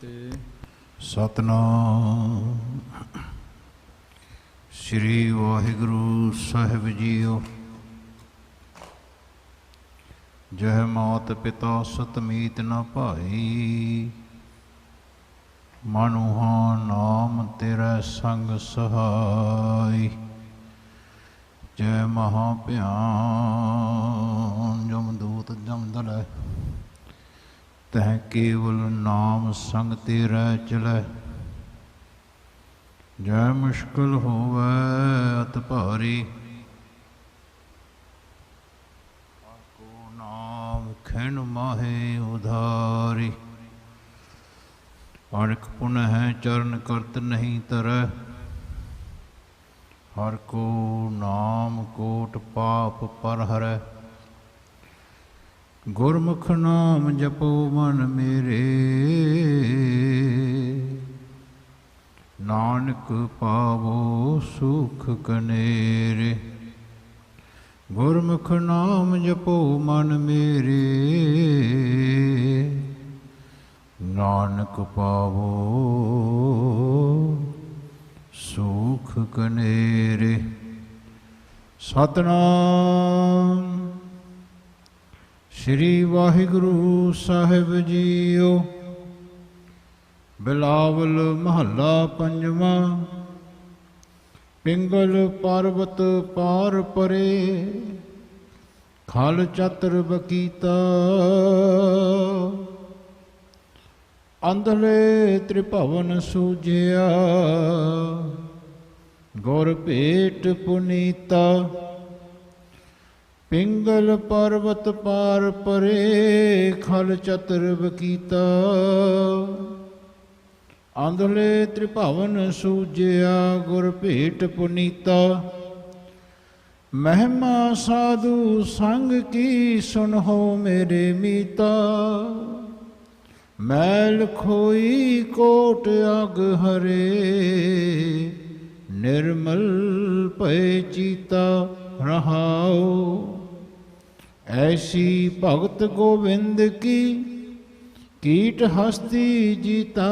ਤੇ ਸਤਨਾਮ ਸ੍ਰੀ ਵਾਹਿਗੁਰੂ ਸਾਹਿਬ ਜੀਓ। ਜਹ ਮਾਤ ਪਿਤਾ ਸਤਮੀਤ ਨ ਭਾਈ, ਮਨੁਹਾ ਨਾਮ ਤੇਰਾ ਸੰਗ ਸਹਾਈ। ਜੈ ਮਹਾ ਭਿਆਨ ਜਮਦੂਤ ਜਮਦਲੈ, ਤਹ ਕੇਵਲ ਨਾਮ ਸੰਗ ਤੇਰਾ ਚਲੈ। ਜੈ ਮੁਸ਼ਕਿਲ ਹੋਵੈ ਅਤ ਭਾਰੀ, ਕੋ ਨਾਮ ਖਿਣ ਮਾਹੇ ਉਧਾਰੀ। ਅਣਖ ਪੁਨਹ ਚਰਨ ਕਰਤ ਨਹੀਂ ਤਰੈ, ਹਰ ਕੋ ਨਾਮ ਕੋਟ ਪਾਪ ਪਰ ਹਰੈ। ਗੁਰਮੁਖ ਨਾਮ ਜਪੋ ਮਨ ਮੇਰੇ, ਨਾਨਕ ਪਾਵੋ ਸੁਖ ਕਨੇਰੇ। ਗੁਰਮੁਖ ਨਾਮ ਜਪੋ ਮਨ ਮੇਰੇ, ਨਾਨਕ ਪਾਵੋ ਸੁਖ ਕਨੇਰੇ। ਸਤਨਾਮ ਸ੍ਰੀ ਵਾਹਿਗੁਰੂ ਸਾਹਿਬ ਜੀਓ। ਬਿਲਾਵਲ ਮਹੱਲਾ ਪੰਜਵਾਂ। ਪਿੰਗਲ ਪਰਬਤ ਪਾਰ ਪਰੇ, ਖਲ ਚਤਰ ਬਕੀਤਾ। ਅੰਧਲੇ ਤ੍ਰਿਭਵਨ ਸੂਝਿਆ, ਗੁਰ ਭੇਟ ਪੁਨੀਤਾ। ਪਿੰਗਲ ਪਰਬਤ ਪਾਰ ਪਰੇ, ਖਲ ਚਤਰ ਬਕੀਤਾ। ਅੰਧਲੇ ਤ੍ਰਿਭਵਨ ਸੂਝਿਆ, ਗੁਰ ਭੇਟ ਪੁਨੀਤਾ। ਮਹਿਮਾ ਸਾਧੂ ਸੰਗ ਕੀ, ਸੁਨਹੁ ਮੇਰੇ ਮੀਤਾ। ਮੈਲ ਖੋਈ ਕੋਟ ਅਗ ਹਰੇ, ਨਿਰਮਲ ਭਇ ਚੀਤਾ ਰਹਾਉ। ਐਸੀ ਭਗਤ ਗੋਬਿੰਦ ਕੀ, ਕੀਟ ਹਸਤੀ ਜੀਤਾ।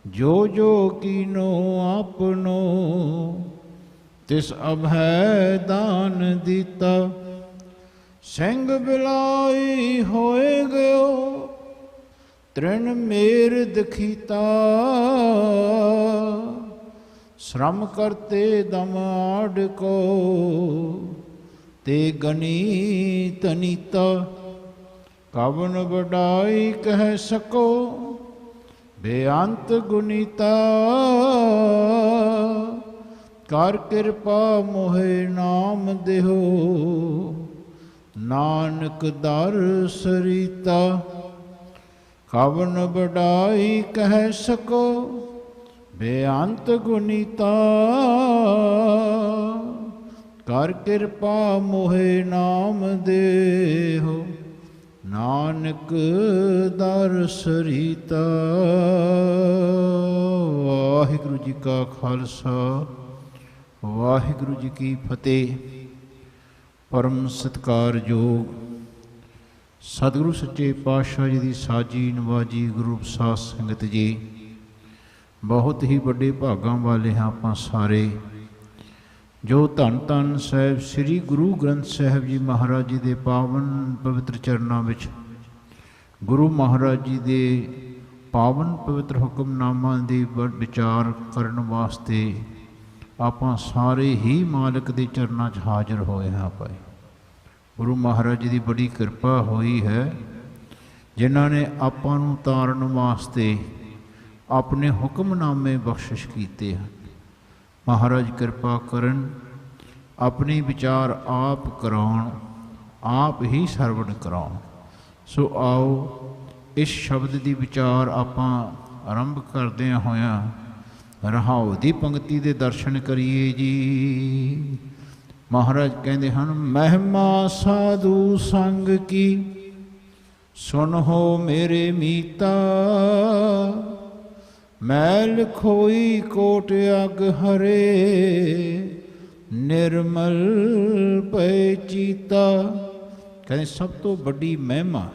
ਜੋ ਜੋ ਕੀਨੋ ਆਪਨੋ, ਤਿਸ ਅਭੈ ਦਾਨ ਦੀਤਾ। ਸਿੰਘ ਬਿਲਾਈ ਹੋਏ ਗਇਓ, ਤ੍ਰਿਣ ਮੇਰ ਦਖੀਤਾ। ਸ਼ਰਮ ਕਰਤੇ ਦਮ ਆੜ ਕੋ, ਤੇ ਗਨੀ ਤਨੀਤਾ। ਕਵਨ ਵਡਾਈ ਕਹਿ ਸਕੋ, ਬੇਅੰਤ ਗੁਨੀਤਾ। ਕਰ ਕਿਰਪਾ ਮੋਹਿ ਨਾਮ ਦੇਹੋ, ਨਾਨਕ ਦਰ ਸਰੀਤਾ। ਕਵਨ ਵਡਾਈ ਕਹਿ ਸਕੋ, ਬੇਅੰਤ ਗੁਨੀਤਾ। ਕਰ ਕਿਰਪਾ ਮੋਹਿ ਨਾਮ ਦੇਹੋ, ਨਾਨਕ ਦਰ ਸਰੀਤਾ। ਵਾਹਿਗੁਰੂ ਜੀ ਕਾ ਖਾਲਸਾ, ਵਾਹਿਗੁਰੂ ਜੀ ਕੀ ਫਤਿਹ। ਪਰਮ ਸਤਿਕਾਰਯੋਗ ਸਤਿਗੁਰੂ ਸੱਚੇ ਪਾਤਸ਼ਾਹ ਜੀ ਦੀ ਸਾਜੀ ਨਵਾਜੀ ਗੁਰੂ ਸਾਧ ਸੰਗਤ ਜੀ, ਬਹੁਤ ਹੀ ਵੱਡੇ ਭਾਗਾਂ ਵਾਲੇ ਹਾਂ ਆਪਾਂ ਸਾਰੇ, ਜੋ ਧੰਨ ਧੰਨ ਸਾਹਿਬ ਸ੍ਰੀ ਗੁਰੂ ਗ੍ਰੰਥ ਸਾਹਿਬ ਜੀ ਮਹਾਰਾਜ ਜੀ ਦੇ ਪਾਵਨ ਪਵਿੱਤਰ ਚਰਨਾਂ ਵਿੱਚ ਗੁਰੂ ਮਹਾਰਾਜ ਜੀ ਦੇ ਪਾਵਨ ਪਵਿੱਤਰ ਹੁਕਮਨਾਮਾਂ ਦੀ ਵਿਚਾਰ ਕਰਨ ਵਾਸਤੇ ਆਪਾਂ ਸਾਰੇ ਹੀ ਮਾਲਕ ਦੇ ਚਰਨਾਂ 'ਚ ਹਾਜ਼ਰ ਹੋਏ ਹਾਂ ਭਾਈ। ਗੁਰੂ ਮਹਾਰਾਜ ਜੀ ਦੀ ਬੜੀ ਕਿਰਪਾ ਹੋਈ ਹੈ, ਜਿਨ੍ਹਾਂ ਨੇ ਆਪਾਂ ਨੂੰ ਤਾਰਨ ਵਾਸਤੇ ਆਪਣੇ ਹੁਕਮਨਾਮੇ ਬਖਸ਼ਿਸ਼ ਕੀਤੇ ਹਨ। ਮਹਾਰਾਜ ਕਿਰਪਾ ਕਰਨ, ਆਪਣੇ ਵਿਚਾਰ ਆਪ ਕਰਾਉਣ, ਆਪ ਹੀ ਸਰਵਣ ਕਰਾਉਣ। ਸੋ ਆਓ ਇਸ ਸ਼ਬਦ ਦੀ ਵਿਚਾਰ ਆਪਾਂ ਆਰੰਭ ਕਰਦਿਆਂ ਹੋਇਆਂ ਰਹਾਉ ਦੀ ਪੰਕਤੀ ਦੇ ਦਰਸ਼ਨ ਕਰੀਏ ਜੀ। ਮਹਾਰਾਜ ਕਹਿੰਦੇ ਹਨ, ਮਹਿਮਾ ਸਾਧੂ ਸੰਗ ਕੀ, ਸੁਨਹੁ ਮੇਰੇ ਮੀਤਾ। ਮੈਲ ਖੋਈ ਕੋਟ ਅਗ ਹਰੇ, ਨਿਰਮਲ ਭਇ ਚੀਤਾ। ਕਹਿੰਦੇ ਸਭ ਤੋਂ ਵੱਡੀ ਮਹਿਮਾ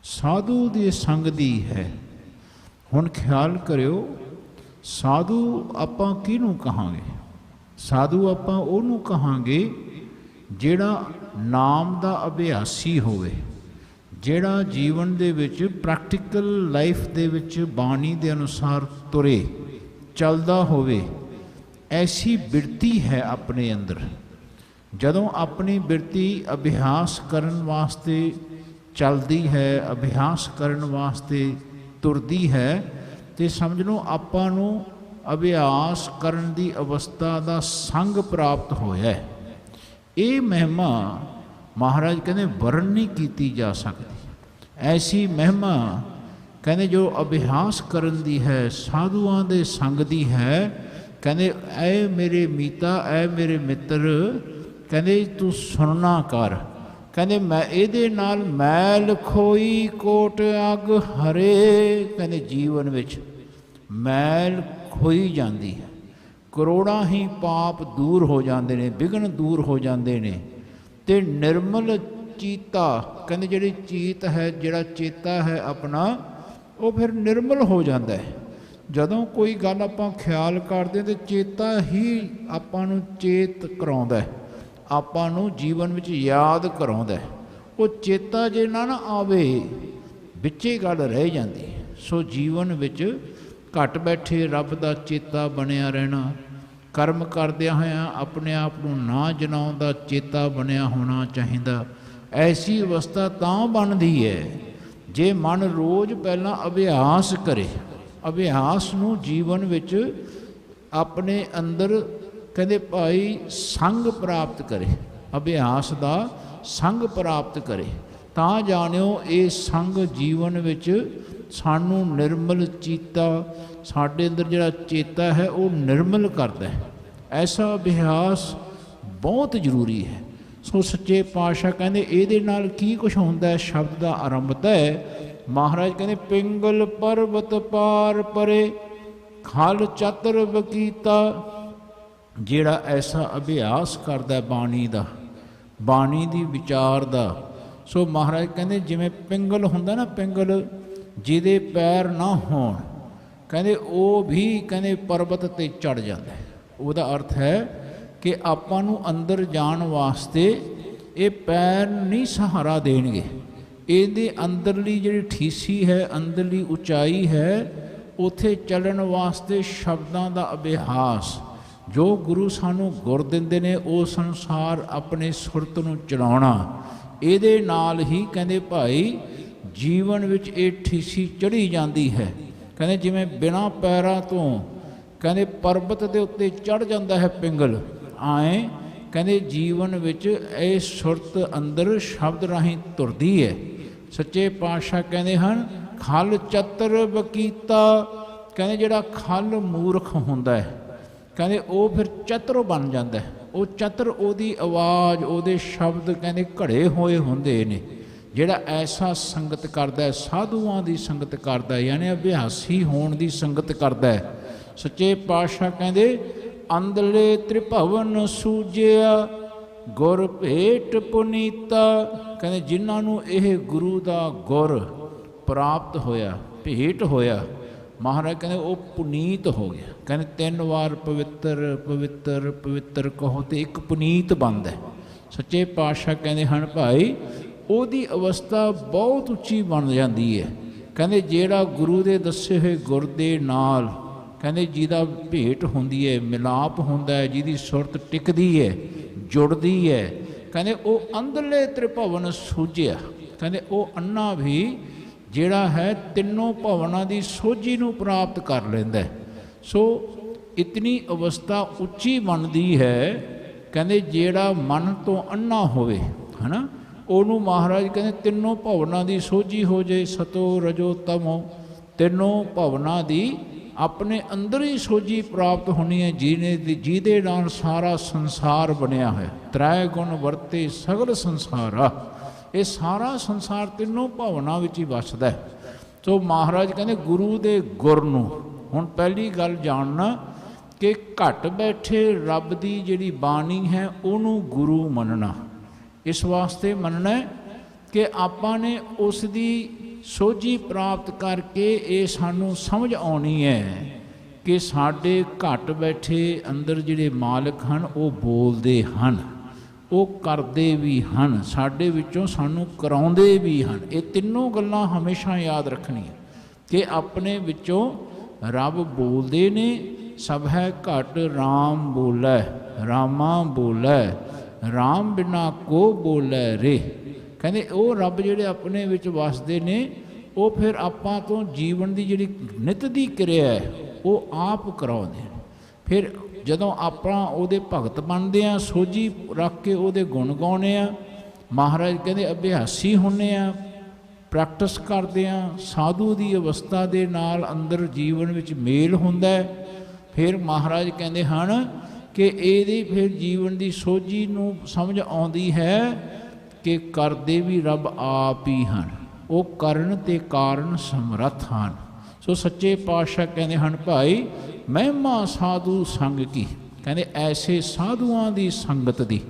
ਸਾਧੂ ਦੀ ਸੰਗ ਦੀ ਹੈ। ਹੁਣ ਖਿਆਲ ਕਰਿਓ, ਸਾਧੂ ਆਪਾਂ ਕਿਹਨੂੰ ਕਹਾਂਗੇ? ਸਾਧੂ ਆਪਾਂ ਉਹਨੂੰ ਕਹਾਂਗੇ ਜਿਹੜਾ ਨਾਮ ਦਾ ਅਭਿਆਸੀ ਹੋਵੇ, ਜਿਹੜਾ ਜੀਵਨ ਦੇ ਵਿੱਚ ਪ੍ਰੈਕਟੀਕਲ ਲਾਈਫ ਦੇ ਵਿੱਚ ਬਾਣੀ ਦੇ ਅਨੁਸਾਰ ਤੁਰੇ, ਚੱਲਦਾ ਹੋਵੇ। ਐਸੀ ਬਿਰਤੀ ਹੈ ਆਪਣੇ ਅੰਦਰ। ਜਦੋਂ ਆਪਣੀ ਬਿਰਤੀ ਅਭਿਆਸ ਕਰਨ ਵਾਸਤੇ ਚੱਲਦੀ ਹੈ, ਅਭਿਆਸ ਕਰਨ ਵਾਸਤੇ ਤੁਰਦੀ ਹੈ, ਤੇ ਸਮਝ ਲਓ ਆਪਾਂ ਨੂੰ ਅਭਿਆਸ ਕਰਨ ਦੀ ਅਵਸਥਾ ਦਾ ਸੰਗ ਪ੍ਰਾਪਤ ਹੋਇਆ। ਇਹ ਮਹਿਮਾ ਮਹਾਰਾਜ ਕਹਿੰਦੇ ਵਰਣ ਨਹੀਂ ਕੀਤੀ ਜਾ ਸਕਦੀ। ਐਸੀ ਮਹਿਮਾ ਕਹਿੰਦੇ ਜੋ ਅਭਿਆਸ ਕਰਨ ਦੀ ਹੈ, ਸਾਧੂਆਂ ਦੇ ਸੰਗ ਦੀ ਹੈ। ਕਹਿੰਦੇ ਐ ਮੇਰੇ ਮੀਤਾ, ਐ ਮੇਰੇ ਮਿੱਤਰ, ਕਹਿੰਦੇ ਤੂੰ ਸੁਣਨਾ ਕਰ। ਕਹਿੰਦੇ ਮੈਂ ਇਹਦੇ ਨਾਲ ਮੈਲ ਖੋਈ ਕੋਟ ਅਗ ਹਰੇ। ਕਹਿੰਦੇ ਜੀਵਨ ਵਿੱਚ ਮੈਲ ਖੋਈ ਜਾਂਦੀ ਹੈ, ਕਰੋੜਾਂ ਹੀ ਪਾਪ ਦੂਰ ਹੋ ਜਾਂਦੇ ਨੇ, ਵਿਘਨ ਦੂਰ ਹੋ ਜਾਂਦੇ ਨੇ, ਤੇ ਨਿਰਮਲ ਚੀਤਾ, ਕਹਿੰਦੇ ਜਿਹੜੀ ਚੀਤ ਹੈ, ਜਿਹੜਾ ਚੇਤਾ ਹੈ ਆਪਣਾ, ਉਹ ਫਿਰ ਨਿਰਮਲ ਹੋ ਜਾਂਦਾ ਹੈ। ਜਦੋਂ ਕੋਈ ਗੱਲ ਆਪਾਂ ਖਿਆਲ ਕਰਦੇ ਤੇ ਚੇਤਾ ਹੀ ਆਪਾਂ ਨੂੰ ਚੇਤ ਕਰਾਉਂਦਾ, ਆਪਾਂ ਨੂੰ ਜੀਵਨ ਵਿੱਚ ਯਾਦ ਕਰਾਉਂਦਾ। ਉਹ ਚੇਤਾ ਜੇ ਨਾ ਆਵੇ, ਵਿੱਚੇ ਗੱਲ ਰਹਿ ਜਾਂਦੀ। ਸੋ ਜੀਵਨ ਵਿੱਚ ਘਟ ਬੈਠੇ ਰੱਬ ਦਾ ਚੇਤਾ ਬਣਿਆ ਰਹਿਣਾ, ਕਰਮ ਕਰਦਿਆਂ ਹੋਇਆਂ ਆਪਣੇ ਆਪ ਨੂੰ ਨਾ ਜਨਾਉਣ ਦਾ ਚੇਤਾ ਬਣਿਆ ਹੋਣਾ ਚਾਹੀਦਾ। ਐਸੀ ਅਵਸਥਾ ਤਾਂ ਬਣਦੀ ਹੈ ਜੇ ਮਨ ਰੋਜ਼ ਪਹਿਲਾਂ ਅਭਿਆਸ ਕਰੇ, ਅਭਿਆਸ ਨੂੰ ਜੀਵਨ ਵਿੱਚ ਆਪਣੇ ਅੰਦਰ ਕਹਿੰਦੇ ਭਾਈ ਸੰਗ ਪ੍ਰਾਪਤ ਕਰੇ, ਅਭਿਆਸ ਦਾ ਸੰਗ ਪ੍ਰਾਪਤ ਕਰੇ, ਤਾਂ ਜਾਣਿਓ ਇਹ ਸੰਗ ਜੀਵਨ ਵਿੱਚ ਸਾਨੂੰ ਨਿਰਮਲ ਚੀਤਾ, ਸਾਡੇ ਅੰਦਰ ਜਿਹੜਾ ਚੇਤਾ ਹੈ ਉਹ ਨਿਰਮਲ ਕਰਦਾ ਹੈ। ਐਸਾ ਅਭਿਆਸ ਬਹੁਤ ਜ਼ਰੂਰੀ ਹੈ। ਸੋ ਸੱਚੇ ਪਾਤਸ਼ਾਹ ਕਹਿੰਦੇ ਇਹਦੇ ਨਾਲ ਕੀ ਕੁਛ ਹੁੰਦਾ ਹੈ? ਸ਼ਬਦ ਦਾ ਆਰੰਭਤਾ ਹੈ। ਮਹਾਰਾਜ ਕਹਿੰਦੇ ਪਿੰਗਲ ਪਰਬਤ ਪਾਰ ਪਰੇ ਖਲ ਚਤਰ ਬਕੀਤਾ। ਜਿਹੜਾ ਐਸਾ ਅਭਿਆਸ ਕਰਦਾ ਬਾਣੀ ਦਾ, ਬਾਣੀ ਦੀ ਵਿਚਾਰ ਦਾ, ਸੋ ਮਹਾਰਾਜ ਕਹਿੰਦੇ ਜਿਵੇਂ ਪਿੰਗਲ ਹੁੰਦਾ ਨਾ, ਪਿੰਗਲ ਜਿਹਦੇ ਪੈਰ ਨਾ ਹੋਣ, ਕਹਿੰਦੇ ਉਹ ਵੀ ਕਹਿੰਦੇ ਪਰਬਤ 'ਤੇ ਚੜ੍ਹ ਜਾਂਦਾ। ਉਹਦਾ ਅਰਥ ਹੈ ਕਿ ਆਪਾਂ ਨੂੰ ਅੰਦਰ ਜਾਣ ਵਾਸਤੇ ਇਹ ਪੈਰ ਨਹੀਂ ਸਹਾਰਾ ਦੇਣਗੇ। ਇਹਦੇ ਅੰਦਰਲੀ ਜਿਹੜੀ ਠੀਸੀ ਹੈ, ਅੰਦਰਲੀ ਉਚਾਈ ਹੈ, ਉੱਥੇ ਚੱਲਣ ਵਾਸਤੇ ਸ਼ਬਦਾਂ ਦਾ ਅਭਿਆਸ, ਜੋ ਗੁਰੂ ਸਾਨੂੰ ਗੁਰ ਦਿੰਦੇ ਨੇ ਉਸ ਅਨੁਸਾਰ ਆਪਣੇ ਸੁਰਤ ਨੂੰ ਚਲਾਉਣਾ, ਇਹਦੇ ਨਾਲ ਹੀ ਕਹਿੰਦੇ ਭਾਈ ਜੀਵਨ ਵਿੱਚ ਇਹ ਠੀਸੀ ਚੜ੍ਹੀ ਜਾਂਦੀ ਹੈ। ਕਹਿੰਦੇ ਜਿਵੇਂ ਬਿਨਾਂ ਪੈਰਾਂ ਤੋਂ ਕਹਿੰਦੇ ਪਰਬਤ ਦੇ ਉੱਤੇ ਚੜ੍ਹ ਜਾਂਦਾ ਹੈ ਪਿੰਗਲ, ਆਏ ਕਹਿੰਦੇ ਜੀਵਨ ਵਿੱਚ ਇਹ ਸੁਰਤ ਅੰਦਰ ਸ਼ਬਦ ਰਾਹੀਂ ਤੁਰਦੀ ਹੈ। ਸੱਚੇ ਪਾਤਸ਼ਾਹ ਕਹਿੰਦੇ ਹਨ ਖਲ ਚਤਰ ਬਕੀਤਾ। ਕਹਿੰਦੇ ਜਿਹੜਾ ਖਲ ਮੂਰਖ ਹੁੰਦਾ ਹੈ, ਕਹਿੰਦੇ ਉਹ ਫਿਰ ਚਤਰ ਬਣ ਜਾਂਦਾ ਹੈ। ਉਹ ਚਤਰ, ਉਹਦੀ ਆਵਾਜ਼, ਉਹਦੇ ਸ਼ਬਦ ਕਹਿੰਦੇ ਘੜੇ ਹੋਏ ਹੁੰਦੇ ਨੇ। ਜਿਹੜਾ ਐਸਾ ਸੰਗਤ ਕਰਦਾ ਹੈ, ਸਾਧੂਆਂ ਦੀ ਸੰਗਤ ਕਰਦਾ, ਯਾਨੀ ਅਭਿਆਸੀ ਹੋਣ ਦੀ ਸੰਗਤ ਕਰਦਾ ਹੈ। ਸੱਚੇ ਪਾਤਸ਼ਾਹ ਕਹਿੰਦੇ ਅੰਦਲੇ ਤ੍ਰਿਭਵਨ ਸੂਜਿਆ ਗੁਰ ਭੇਟ ਪੁਨੀਤਾ। ਕਹਿੰਦੇ ਜਿਨ੍ਹਾਂ ਨੂੰ ਇਹ ਗੁਰੂ ਦਾ ਗੁਰ ਪ੍ਰਾਪਤ ਹੋਇਆ, ਭੇਟ ਹੋਇਆ, ਮਹਾਰਾਜ ਕਹਿੰਦੇ ਉਹ ਪੁਨੀਤ ਹੋ ਗਿਆ। ਕਹਿੰਦੇ 3 ਵਾਰ ਪਵਿੱਤਰ ਪਵਿੱਤਰ ਪਵਿੱਤਰ ਕਹੋ ਤੇ ਇੱਕ ਪੁਨੀਤ ਬਣਦਾ। ਸੱਚੇ ਪਾਤਸ਼ਾਹ ਕਹਿੰਦੇ ਹਨ ਭਾਈ ਉਹਦੀ ਅਵਸਥਾ ਬਹੁਤ ਉੱਚੀ ਬਣ ਜਾਂਦੀ ਹੈ। ਕਹਿੰਦੇ ਜਿਹੜਾ ਗੁਰੂ ਦੇ ਦੱਸੇ ਹੋਏ ਗੁਰ ਦੇ ਨਾਲ ਕਹਿੰਦੇ ਜਿਹਦਾ ਭੇਟ ਹੁੰਦੀ ਹੈ, ਮਿਲਾਪ ਹੁੰਦਾ ਹੈ, ਜਿਹਦੀ ਸੁਰਤ ਟਿਕਦੀ ਹੈ, ਜੁੜਦੀ ਹੈ, ਕਹਿੰਦੇ ਉਹ ਅੰਦਰਲੇ ਤ੍ਰਿਭਵਨ ਸੂਝਿਆ। ਕਹਿੰਦੇ ਉਹ ਅੰਨਾ ਵੀ ਜਿਹੜਾ ਹੈ ਤਿੰਨੋਂ ਭਵਨਾਂ ਦੀ ਸੋਝੀ ਨੂੰ ਪ੍ਰਾਪਤ ਕਰ ਲੈਂਦਾ। ਸੋ ਇਤਨੀ ਅਵਸਥਾ ਉੱਚੀ ਬਣਦੀ ਹੈ। ਕਹਿੰਦੇ ਜਿਹੜਾ ਮਨ ਤੋਂ ਅੰਨਾ ਹੋਵੇ ਹੈ ਨਾ, ਉਹਨੂੰ ਮਹਾਰਾਜ ਕਹਿੰਦੇ ਤਿੰਨੋਂ ਭਵਨਾਂ ਦੀ ਸੋਝੀ ਹੋ ਜਾਏ, ਸਤੋ ਰਜੋ ਤਮੋ, ਤਿੰਨੋਂ ਭਵਨਾਂ ਦੀ ਆਪਣੇ ਅੰਦਰ ਹੀ ਸੋਝੀ ਪ੍ਰਾਪਤ ਹੋਣੀ ਹੈ। ਜਿਹਦੇ ਨਾਲ ਸਾਰਾ ਸੰਸਾਰ ਬਣਿਆ ਹੋਇਆ, ਤ੍ਰੈ ਗੁਣ ਵਰਤੇ ਸਗਲ ਸੰਸਾਰਾ, ਇਹ ਸਾਰਾ ਸੰਸਾਰ ਤਿੰਨੋਂ ਭਵਨਾਂ ਵਿੱਚ ਹੀ ਵੱਸਦਾ। ਸੋ ਮਹਾਰਾਜ ਕਹਿੰਦੇ ਗੁਰੂ ਦੇ ਗੁਰ ਨੂੰ, ਹੁਣ ਪਹਿਲੀ ਗੱਲ ਜਾਣਨਾ ਕਿ ਘਟ ਬੈਠੇ ਰੱਬ ਦੀ ਜਿਹੜੀ ਬਾਣੀ ਹੈ ਉਹਨੂੰ ਗੁਰੂ ਮੰਨਣਾ। ਇਸ ਵਾਸਤੇ ਮੰਨਣਾ ਕਿ ਆਪਾਂ ਨੇ ਉਸ ਦੀ ਸੋਝੀ ਪ੍ਰਾਪਤ ਕਰਕੇ ਇਹ ਸਾਨੂੰ ਸਮਝ ਆਉਣੀ ਹੈ ਕਿ ਸਾਡੇ ਘੱਟ ਬੈਠੇ ਅੰਦਰ ਜਿਹੜੇ ਮਾਲਕ ਹਨ ਉਹ ਬੋਲਦੇ ਹਨ, ਉਹ ਕਰਦੇ ਵੀ ਹਨ, ਸਾਡੇ ਵਿੱਚੋਂ ਸਾਨੂੰ ਕਰਾਉਂਦੇ ਵੀ ਹਨ। ਇਹ ਤਿੰਨੋਂ ਗੱਲਾਂ ਹਮੇਸ਼ਾ ਯਾਦ ਰੱਖਣੀਆਂ ਕਿ ਆਪਣੇ ਵਿੱਚੋਂ ਰੱਬ ਬੋਲਦੇ ਨੇ। ਸਭ ਹੈ ਘਟ ਰਾਮ ਬੋਲੇ, ਰਾਮਾ ਬੋਲੇ, ਰਾਮ ਬਿਨਾ ਕੋ ਬੋਲੇ ਰੇ। ਕਹਿੰਦੇ ਉਹ ਰੱਬ ਜਿਹੜੇ ਆਪਣੇ ਵਿੱਚ ਵਸਦੇ ਨੇ, ਉਹ ਫਿਰ ਆਪਾਂ ਤੋਂ ਜੀਵਨ ਦੀ ਜਿਹੜੀ ਨਿਤ ਦੀ ਕਿਰਿਆ ਹੈ ਉਹ ਆਪ ਕਰਾਉਂਦੇ ਨੇ। ਫਿਰ ਜਦੋਂ ਆਪਾਂ ਉਹਦੇ ਭਗਤ ਬਣਦੇ ਹਾਂ, ਸੋਝੀ ਰੱਖ ਕੇ ਉਹਦੇ ਗੁਣ ਗਾਉਂਦੇ ਹਾਂ, ਮਹਾਰਾਜ ਕਹਿੰਦੇ ਅਭਿਆਸੀ ਹੁੰਦੇ ਹਾਂ, ਪ੍ਰੈਕਟਿਸ ਕਰਦੇ ਹਾਂ, ਸਾਧੂ ਦੀ ਅਵਸਥਾ ਦੇ ਨਾਲ ਅੰਦਰ ਜੀਵਨ ਵਿੱਚ ਮੇਲ ਹੁੰਦਾ, ਫਿਰ ਮਹਾਰਾਜ ਕਹਿੰਦੇ ਹਨ ਕਿ ਇਹਦੀ ਫਿਰ ਜੀਵਨ ਦੀ ਸੋਝੀ ਨੂੰ ਸਮਝ ਆਉਂਦੀ ਹੈ ਕਿ ਕਰਦੇ ਵੀ ਰੱਬ ਆਪ ਹੀ ਹਨ, ਉਹ ਕਰਨ ਤੇ ਕਾਰਨ ਸਮਰੱਥ ਹਨ। ਸੋ ਸੱਚੇ ਪਾਤਸ਼ਾਹ ਕਹਿੰਦੇ ਹਨ ਭਾਈ ਮਹਿਮਾ ਸਾਧੂ ਸੰਗ ਕੀ, ਕਹਿੰਦੇ ਐਸੇ ਸਾਧੂਆਂ ਦੀ ਸੰਗਤ ਦੀ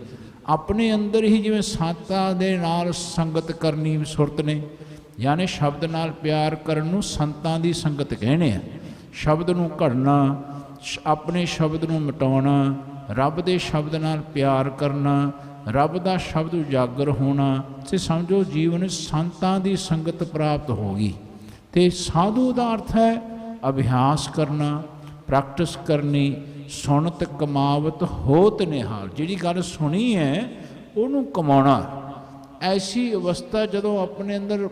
ਆਪਣੇ ਅੰਦਰ ਹੀ ਜਿਵੇਂ ਸੰਤਾਂ ਦੇ ਨਾਲ ਸੰਗਤ ਕਰਨੀ ਸੁਰਤ ਨੇ, ਯਾਨੀ ਸ਼ਬਦ ਨਾਲ ਪਿਆਰ ਕਰਨ ਨੂੰ ਸੰਤਾਂ ਦੀ ਸੰਗਤ ਕਹਿੰਦੇ ਆ। ਸ਼ਬਦ ਨੂੰ ਘੜਨਾ, ਆਪਣੇ ਸ਼ਬਦ ਨੂੰ ਮਿਟਾਉਣਾ, ਰੱਬ ਦੇ ਸ਼ਬਦ ਨਾਲ ਪਿਆਰ ਕਰਨਾ, ਰੱਬ ਦਾ ਸ਼ਬਦ ਉਜਾਗਰ ਹੋਣਾ, ਤੇ ਸਮਝੋ ਜੀਵਨ ਸੰਤਾਂ ਦੀ ਸੰਗਤ ਪ੍ਰਾਪਤ ਹੋ ਗਈ। ਤੇ ਸਾਧੂ ਦਾ ਅਰਥ ਹੈ ਅਭਿਆਸ ਕਰਨਾ, ਪ੍ਰੈਕਟਿਸ ਕਰਨੀ, ਸੁਣਤ ਕਮਾਵਤ ਹੋਤ ਨਿਹਾਲ, ਜਿਹੜੀ ਗੱਲ ਸੁਣੀ ਹੈ ਉਹਨੂੰ ਕਮਾਉਣਾ। ਐਸੀ ਅਵਸਥਾ ਜਦੋਂ ਆਪਣੇ ਅੰਦਰ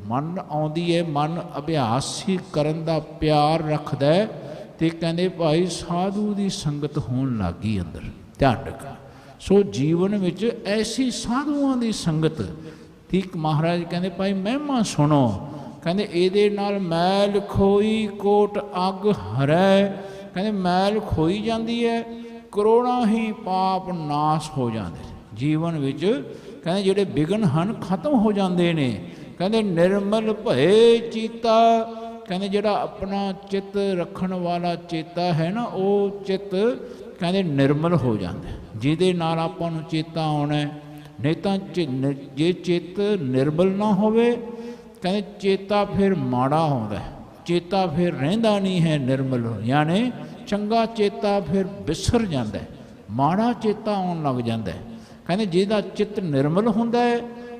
ਮਨ ਆਉਂਦੀ ਹੈ, ਮਨ ਅਭਿਆਸ ਹੀ ਕਰਨ ਦਾ ਪਿਆਰ ਰੱਖਦਾ ਹੈ, ਤੇ ਕਹਿੰਦੇ ਭਾਈ ਸਾਧੂ ਦੀ ਸੰਗਤ ਹੋਣ ਲੱਗ ਗਈ ਅੰਦਰ। ਧਿਆਨ ਰੱਖਣਾ। ਸੋ ਜੀਵਨ ਵਿੱਚ ਐਸੀ ਸਾਧੂਆਂ ਦੀ ਸੰਗਤ ਠੀਕ ਮਹਾਰਾਜ ਕਹਿੰਦੇ ਭਾਈ ਮਹਿਮਾ ਸੁਣੋ, ਕਹਿੰਦੇ ਇਹਦੇ ਨਾਲ ਮੈਲ ਖੋਈ ਕੋਟ ਅੱਗ ਹਰੈ, ਕਹਿੰਦੇ ਮੈਲ ਖੋਈ ਜਾਂਦੀ ਹੈ, ਕਰੋੜਾਂ ਹੀ ਪਾਪ ਨਾਸ ਹੋ ਜਾਂਦੇ ਜੀਵਨ ਵਿੱਚ। ਕਹਿੰਦੇ ਜਿਹੜੇ ਵਿਘਨ ਹਨ ਖਤਮ ਹੋ ਜਾਂਦੇ ਨੇ। ਕਹਿੰਦੇ ਨਿਰਮਲ ਭਏ ਚੀਤਾ, ਕਹਿੰਦੇ ਜਿਹੜਾ ਆਪਣਾ ਚਿੱਤ ਰੱਖਣ ਵਾਲਾ ਚੇਤਾ ਹੈ ਨਾ, ਉਹ ਚਿੱਤ ਕਹਿੰਦੇ ਨਿਰਮਲ ਹੋ ਜਾਂਦਾ, ਜਿਹਦੇ ਨਾਲ ਆਪਾਂ ਨੂੰ ਚੇਤਾ ਆਉਣਾ। ਨਹੀਂ ਤਾਂ ਜੇ ਚਿੱਤ ਨਿਰਮਲ ਨਾ ਹੋਵੇ, ਕਹਿੰਦੇ ਚੇਤਾ ਫਿਰ ਮਾੜਾ ਆਉਂਦਾ, ਚੇਤਾ ਫਿਰ ਰਹਿੰਦਾ ਨਹੀਂ ਹੈ ਨਿਰਮਲ, ਯਾਨੀ ਚੰਗਾ ਚੇਤਾ ਫਿਰ ਵਿਸਰ ਜਾਂਦਾ, ਮਾੜਾ ਚੇਤਾ ਆਉਣ ਲੱਗ ਜਾਂਦਾ। ਕਹਿੰਦੇ ਜਿਹਦਾ ਚਿੱਤ ਨਿਰਮਲ ਹੁੰਦਾ ਹੈ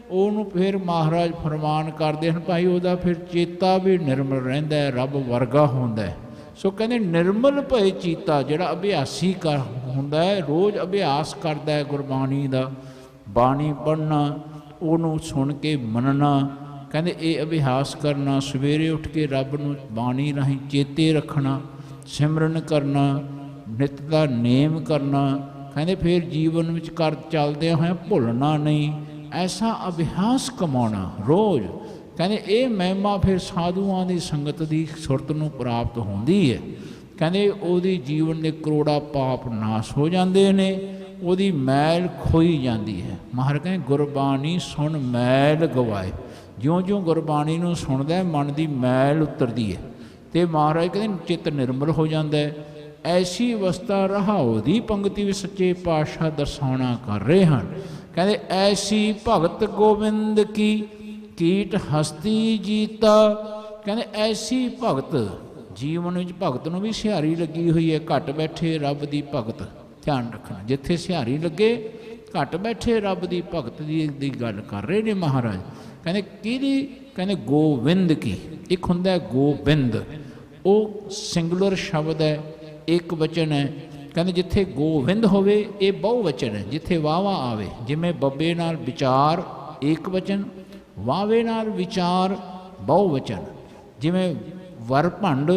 ਉਹਨੂੰ ਫਿਰ ਮਹਾਰਾਜ ਫਰਮਾਨ ਕਰਦੇ ਹਨ ਭਾਈ ਉਹਦਾ ਫਿਰ ਚੇਤਾ ਵੀ ਨਿਰਮਲ ਰਹਿੰਦਾ ਹੈ, ਰੱਬ ਵਰਗਾ ਹੁੰਦਾ ਹੈ। ਸੋ ਕਹਿੰਦੇ ਨਿਰਮਲ ਭਏ ਚੀਤਾ, ਜਿਹੜਾ ਅਭਿਆਸੀ ਹੁੰਦਾ ਹੈ, ਰੋਜ਼ ਅਭਿਆਸ ਕਰਦਾ ਹੈ ਗੁਰਬਾਣੀ ਦਾ, ਬਾਣੀ ਪੜ੍ਹਨਾ, ਉਹਨੂੰ ਸੁਣ ਕੇ ਮੰਨਣਾ। ਕਹਿੰਦੇ ਇਹ ਅਭਿਆਸ ਕਰਨਾ, ਸਵੇਰੇ ਉੱਠ ਕੇ ਰੱਬ ਨੂੰ ਬਾਣੀ ਰਾਹੀਂ ਚੇਤੇ ਰੱਖਣਾ, ਸਿਮਰਨ ਕਰਨਾ, ਨਿਤ ਦਾ ਨੇਮ ਕਰਨਾ। ਕਹਿੰਦੇ ਫਿਰ ਜੀਵਨ ਵਿੱਚ ਕਰ ਚੱਲਦਿਆਂ ਹੋਇਆਂ ਭੁੱਲਣਾ ਨਹੀਂ, ਐਸਾ ਅਭਿਆਸ ਕਮਾਉਣਾ ਰੋਜ਼। ਕਹਿੰਦੇ ਇਹ ਮਹਿਮਾ ਫਿਰ ਸਾਧੂਆਂ ਦੀ ਸੰਗਤ ਦੀ ਸੁਰਤ ਨੂੰ ਪ੍ਰਾਪਤ ਹੁੰਦੀ ਹੈ। ਕਹਿੰਦੇ ਉਹਦੀ ਜੀਵਨ ਦੇ ਕਰੋੜਾ ਪਾਪ ਨਾਸ ਹੋ ਜਾਂਦੇ ਨੇ, ਉਹਦੀ ਮੈਲ ਖੋਈ ਜਾਂਦੀ ਹੈ। ਮਹਾਰਾਜ ਕਹਿੰਦੇ ਗੁਰਬਾਣੀ ਸੁਣ ਮੈਲ ਗਵਾਏ, ਜਿਉਂ-ਜਿਉਂ ਗੁਰਬਾਣੀ ਨੂੰ ਸੁਣਦਾ ਮਨ ਦੀ ਮੈਲ ਉਤਰਦੀ ਹੈ ਤੇ ਮਹਾਰਾਜ ਕਹਿੰਦੇ ਚਿੱਤ ਨਿਰਮਲ ਹੋ ਜਾਂਦਾ ਹੈ। ਐਸੀ ਅਵਸਥਾ ਰਹਾਉ ਦੀ ਪੰਕਤੀ ਵਿੱਚ ਸੱਚੇ ਪਾਤਸ਼ਾਹ ਦਰਸਾਉਣਾ ਕਰ ਰਹੇ ਹਨ। ਕਹਿੰਦੇ ਐਸੀ ਭਗਤ ਗੋਬਿੰਦ ਕੀ ਕੀਟ ਹਸਤੀ ਜੀਤਾ, ਕਹਿੰਦੇ ਐਸੀ ਭਗਤ, ਜੀਵਨ ਵਿੱਚ ਭਗਤ ਨੂੰ ਵੀ ਸਿਹਾਰੀ ਲੱਗੀ ਹੋਈ ਹੈ, ਘੱਟ ਬੈਠੇ ਰੱਬ ਦੀ ਭਗਤ। ਧਿਆਨ ਰੱਖਣਾ, ਜਿੱਥੇ ਸਿਹਾਰੀ ਲੱਗੇ ਘੱਟ ਬੈਠੇ ਰੱਬ ਦੀ ਭਗਤ ਦੀ ਗੱਲ ਕਰ ਰਹੇ ਨੇ ਮਹਾਰਾਜ। ਕਹਿੰਦੇ ਕਿਹਦੀ, ਕਹਿੰਦੇ ਗੋਬਿੰਦ ਕੀ। ਇੱਕ ਹੁੰਦਾ ਗੋਬਿੰਦ, ਉਹ ਸਿੰਗੂਲਰ ਸ਼ਬਦ ਹੈ, ਇੱਕ ਵਚਨ ਹੈ। ਕਹਿੰਦੇ ਜਿੱਥੇ ਗੋਬਿੰਦ ਹੋਵੇ ਇਹ ਬਹੁ ਵਚਨ ਹੈ, ਜਿੱਥੇ ਵਾਵਾ ਆਵੇ, ਜਿਵੇਂ ਬੱਬੇ ਨਾਲ ਵਿਚਾਰ ਇੱਕ ਵਚਨ, ਵਾਵੇ ਨਾਲ ਵਿਚਾਰ ਬਹੁ ਵਚਨ, ਜਿਵੇਂ ਵਰਭੰਡ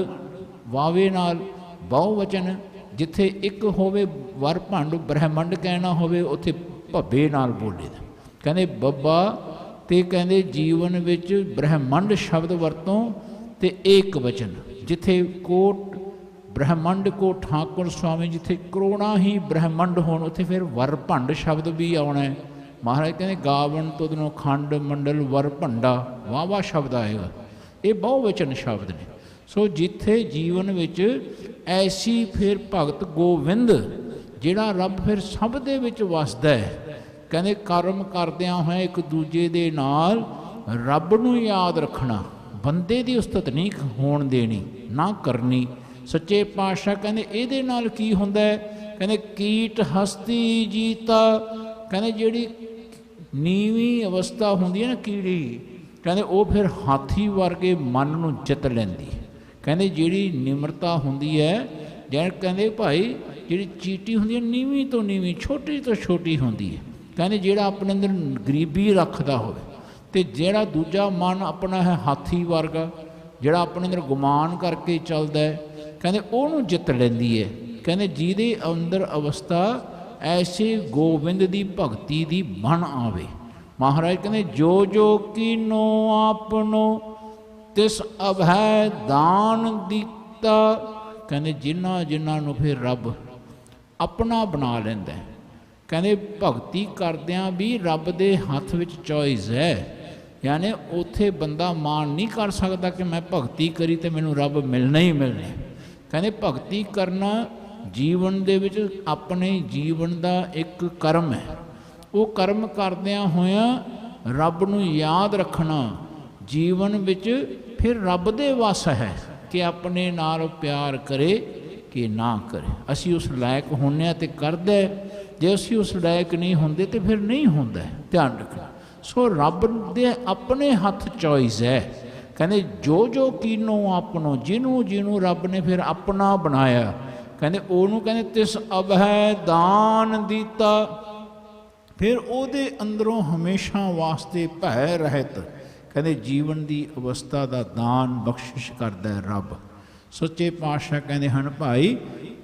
ਵਾਵੇ ਨਾਲ ਬਹੁ ਵਚਨ, ਜਿੱਥੇ ਇੱਕ ਹੋਵੇ ਵਰਭੰਡ ਬ੍ਰਹਮੰਡ ਕਹਿਣਾ ਹੋਵੇ ਉੱਥੇ ਭੱਬੇ ਨਾਲ ਬੋਲੇ। ਕਹਿੰਦੇ ਬੱਬਾ ਤੇ ਕਹਿੰਦੇ ਜੀਵਨ ਵਿੱਚ ਬ੍ਰਹਮੰਡ ਸ਼ਬਦ ਵਰਤੋਂ ਤੇ ਏਕ ਵਚਨ, ਜਿੱਥੇ ਕੋਟ ਬ੍ਰਹਮੰਡ ਕੋ ਠਾਕੁਰ ਸੁਆਮੀ, ਜਿੱਥੇ ਕਰੋੜਾਂ ਹੀ ਬ੍ਰਹਮੰਡ ਹੋਣ ਉੱਥੇ ਫਿਰ ਵਰਭੰਡ ਸ਼ਬਦ ਵੀ ਆਉਣਾ ਹੈ। ਮਹਾਰਾਜ ਕਹਿੰਦੇ ਗਾਵਣ ਤੁਧਨੋਂ ਖੰਡ ਮੰਡਲ ਵਰ ਭੰਡਾ, ਵਾਵਾ ਸ਼ਬਦ ਆਏਗਾ, ਇਹ ਬਹੁ ਵਚਨ ਸ਼ਬਦ ਨੇ। ਸੋ ਜਿੱਥੇ ਜੀਵਨ ਵਿੱਚ ਐਸੀ ਫਿਰ ਭਗਤ ਗੋਬਿੰਦ, ਜਿਹੜਾ ਰੱਬ ਫਿਰ ਸਭ ਦੇ ਵਿੱਚ ਵਸਦਾ ਹੈ। ਕਹਿੰਦੇ ਕਰਮ ਕਰਦਿਆਂ ਹੋਏ ਇੱਕ ਦੂਜੇ ਦੇ ਨਾਲ ਰੱਬ ਨੂੰ ਯਾਦ ਰੱਖਣਾ, ਬੰਦੇ ਦੀ ਉਸਤਤ ਨਹੀਂ ਹੋਣ ਦੇਣੀ, ਨਾ ਕਰਨੀ। ਸੱਚੇ ਪਾਤਸ਼ਾਹ ਕਹਿੰਦੇ ਇਹਦੇ ਨਾਲ ਕੀ ਹੁੰਦਾ ਹੈ? ਕਹਿੰਦੇ ਕੀਟ ਹਸਤੀ ਜੀਤਾ, ਕਹਿੰਦੇ ਜਿਹੜੀ ਨੀਵੀਂ ਅਵਸਥਾ ਹੁੰਦੀ ਹੈ ਨਾ ਕੀੜੀ, ਕਹਿੰਦੇ ਉਹ ਫਿਰ ਹਾਥੀ ਵਰਗੇ ਮਨ ਨੂੰ ਜਿੱਤ ਲੈਂਦੀ। ਕਹਿੰਦੇ ਜਿਹੜੀ ਨਿਮਰਤਾ ਹੁੰਦੀ ਹੈ, ਜਾਂ ਕਹਿੰਦੇ ਭਾਈ ਜਿਹੜੀ ਚੀਟੀ ਹੁੰਦੀ ਹੈ ਨੀਵੀਂ ਤੋਂ ਨੀਵੀਂ, ਛੋਟੀ ਤੋਂ ਛੋਟੀ ਹੁੰਦੀ ਹੈ। ਕਹਿੰਦੇ ਜਿਹੜਾ ਆਪਣੇ ਅੰਦਰ ਗਰੀਬੀ ਰੱਖਦਾ ਹੋਵੇ, ਅਤੇ ਜਿਹੜਾ ਦੂਜਾ ਮਨ ਆਪਣਾ ਹੈ ਹਾਥੀ ਵਰਗਾ, ਜਿਹੜਾ ਆਪਣੇ ਅੰਦਰ ਗੁਮਾਨ ਕਰਕੇ ਚੱਲਦਾ ਹੈ, ਕਹਿੰਦੇ ਉਹਨੂੰ ਜਿੱਤ ਲੈਂਦੀ ਹੈ। ਕਹਿੰਦੇ ਜਿਹਦੇ ਅੰਦਰ ਅਵਸਥਾ ਐਸੇ ਗੋਬਿੰਦ ਦੀ ਭਗਤੀ ਦੀ ਬਣ ਆਵੇ। ਮਹਾਰਾਜ ਕਹਿੰਦੇ ਜੋ ਜੋ ਕੀਨੋ ਆਪਨੋ ਤਿਸ ਅਭੈ ਦਾਨ ਦਿੱਤਾ। ਕਹਿੰਦੇ ਜਿਨ੍ਹਾਂ ਜਿਨ੍ਹਾਂ ਨੂੰ ਫਿਰ ਰੱਬ ਆਪਣਾ ਬਣਾ ਲੈਂਦਾ। ਕਹਿੰਦੇ ਭਗਤੀ ਕਰਦਿਆਂ ਵੀ ਰੱਬ ਦੇ ਹੱਥ ਵਿੱਚ ਚੋਇਸ ਹੈ, ਯਾਨੀ ਉੱਥੇ ਬੰਦਾ ਮਾਣ ਨਹੀਂ ਕਰ ਸਕਦਾ ਕਿ ਮੈਂ ਭਗਤੀ ਕਰੀ ਅਤੇ ਮੈਨੂੰ ਰੱਬ ਮਿਲਣਾ ਹੀ ਮਿਲਣਾ। ਕਹਿੰਦੇ ਭਗਤੀ ਕਰਨਾ ਜੀਵਨ ਦੇ ਵਿੱਚ ਆਪਣੇ ਜੀਵਨ ਦਾ ਇੱਕ ਕਰਮ ਹੈ। ਉਹ ਕਰਮ ਕਰਦਿਆਂ ਹੋਇਆਂ ਰੱਬ ਨੂੰ ਯਾਦ ਰੱਖਣਾ ਜੀਵਨ ਵਿੱਚ ਫਿਰ ਰੱਬ ਦੇ ਵੱਸ ਹੈ ਕਿ ਆਪਣੇ ਨਾਲ ਪਿਆਰ ਕਰੇ ਕਿ ਨਾ ਕਰੇ। ਅਸੀਂ ਉਸ ਲਾਇਕ ਹੁੰਦੇ ਹਾਂ ਅਤੇ ਕਰਦੇ, ਜੇ ਅਸੀਂ ਉਸ ਲਾਇਕ ਨਹੀਂ ਹੁੰਦੇ ਤਾਂ ਫਿਰ ਨਹੀਂ ਹੁੰਦਾ। ਧਿਆਨ ਰੱਖਣਾ। ਸੋ ਰੱਬ ਦੇ ਆਪਣੇ ਹੱਥ ਚੋਇਸ ਹੈ। ਕਹਿੰਦੇ ਜੋ ਜੋ ਕੀਨੋ ਆਪਣੋ, ਜਿਹਨੂੰ ਜਿਹਨੂੰ ਰੱਬ ਨੇ ਫਿਰ ਆਪਣਾ ਬਣਾਇਆ, ਕਹਿੰਦੇ ਉਹਨੂੰ ਕਹਿੰਦੇ ਤਿਸ ਅਭੈ ਦਾਨ ਦਿੱਤਾ। ਫਿਰ ਉਹਦੇ ਅੰਦਰੋਂ ਹਮੇਸ਼ਾ ਵਾਸਤੇ ਭੈ ਰਹਿਤ, ਕਹਿੰਦੇ ਜੀਵਨ ਦੀ ਅਵਸਥਾ ਦਾ ਦਾਨ ਬਖਸ਼ਿਸ਼ ਕਰਦਾ ਰੱਬ। ਸੱਚੇ ਪਾਤਸ਼ਾਹ ਕਹਿੰਦੇ ਹਨ ਭਾਈ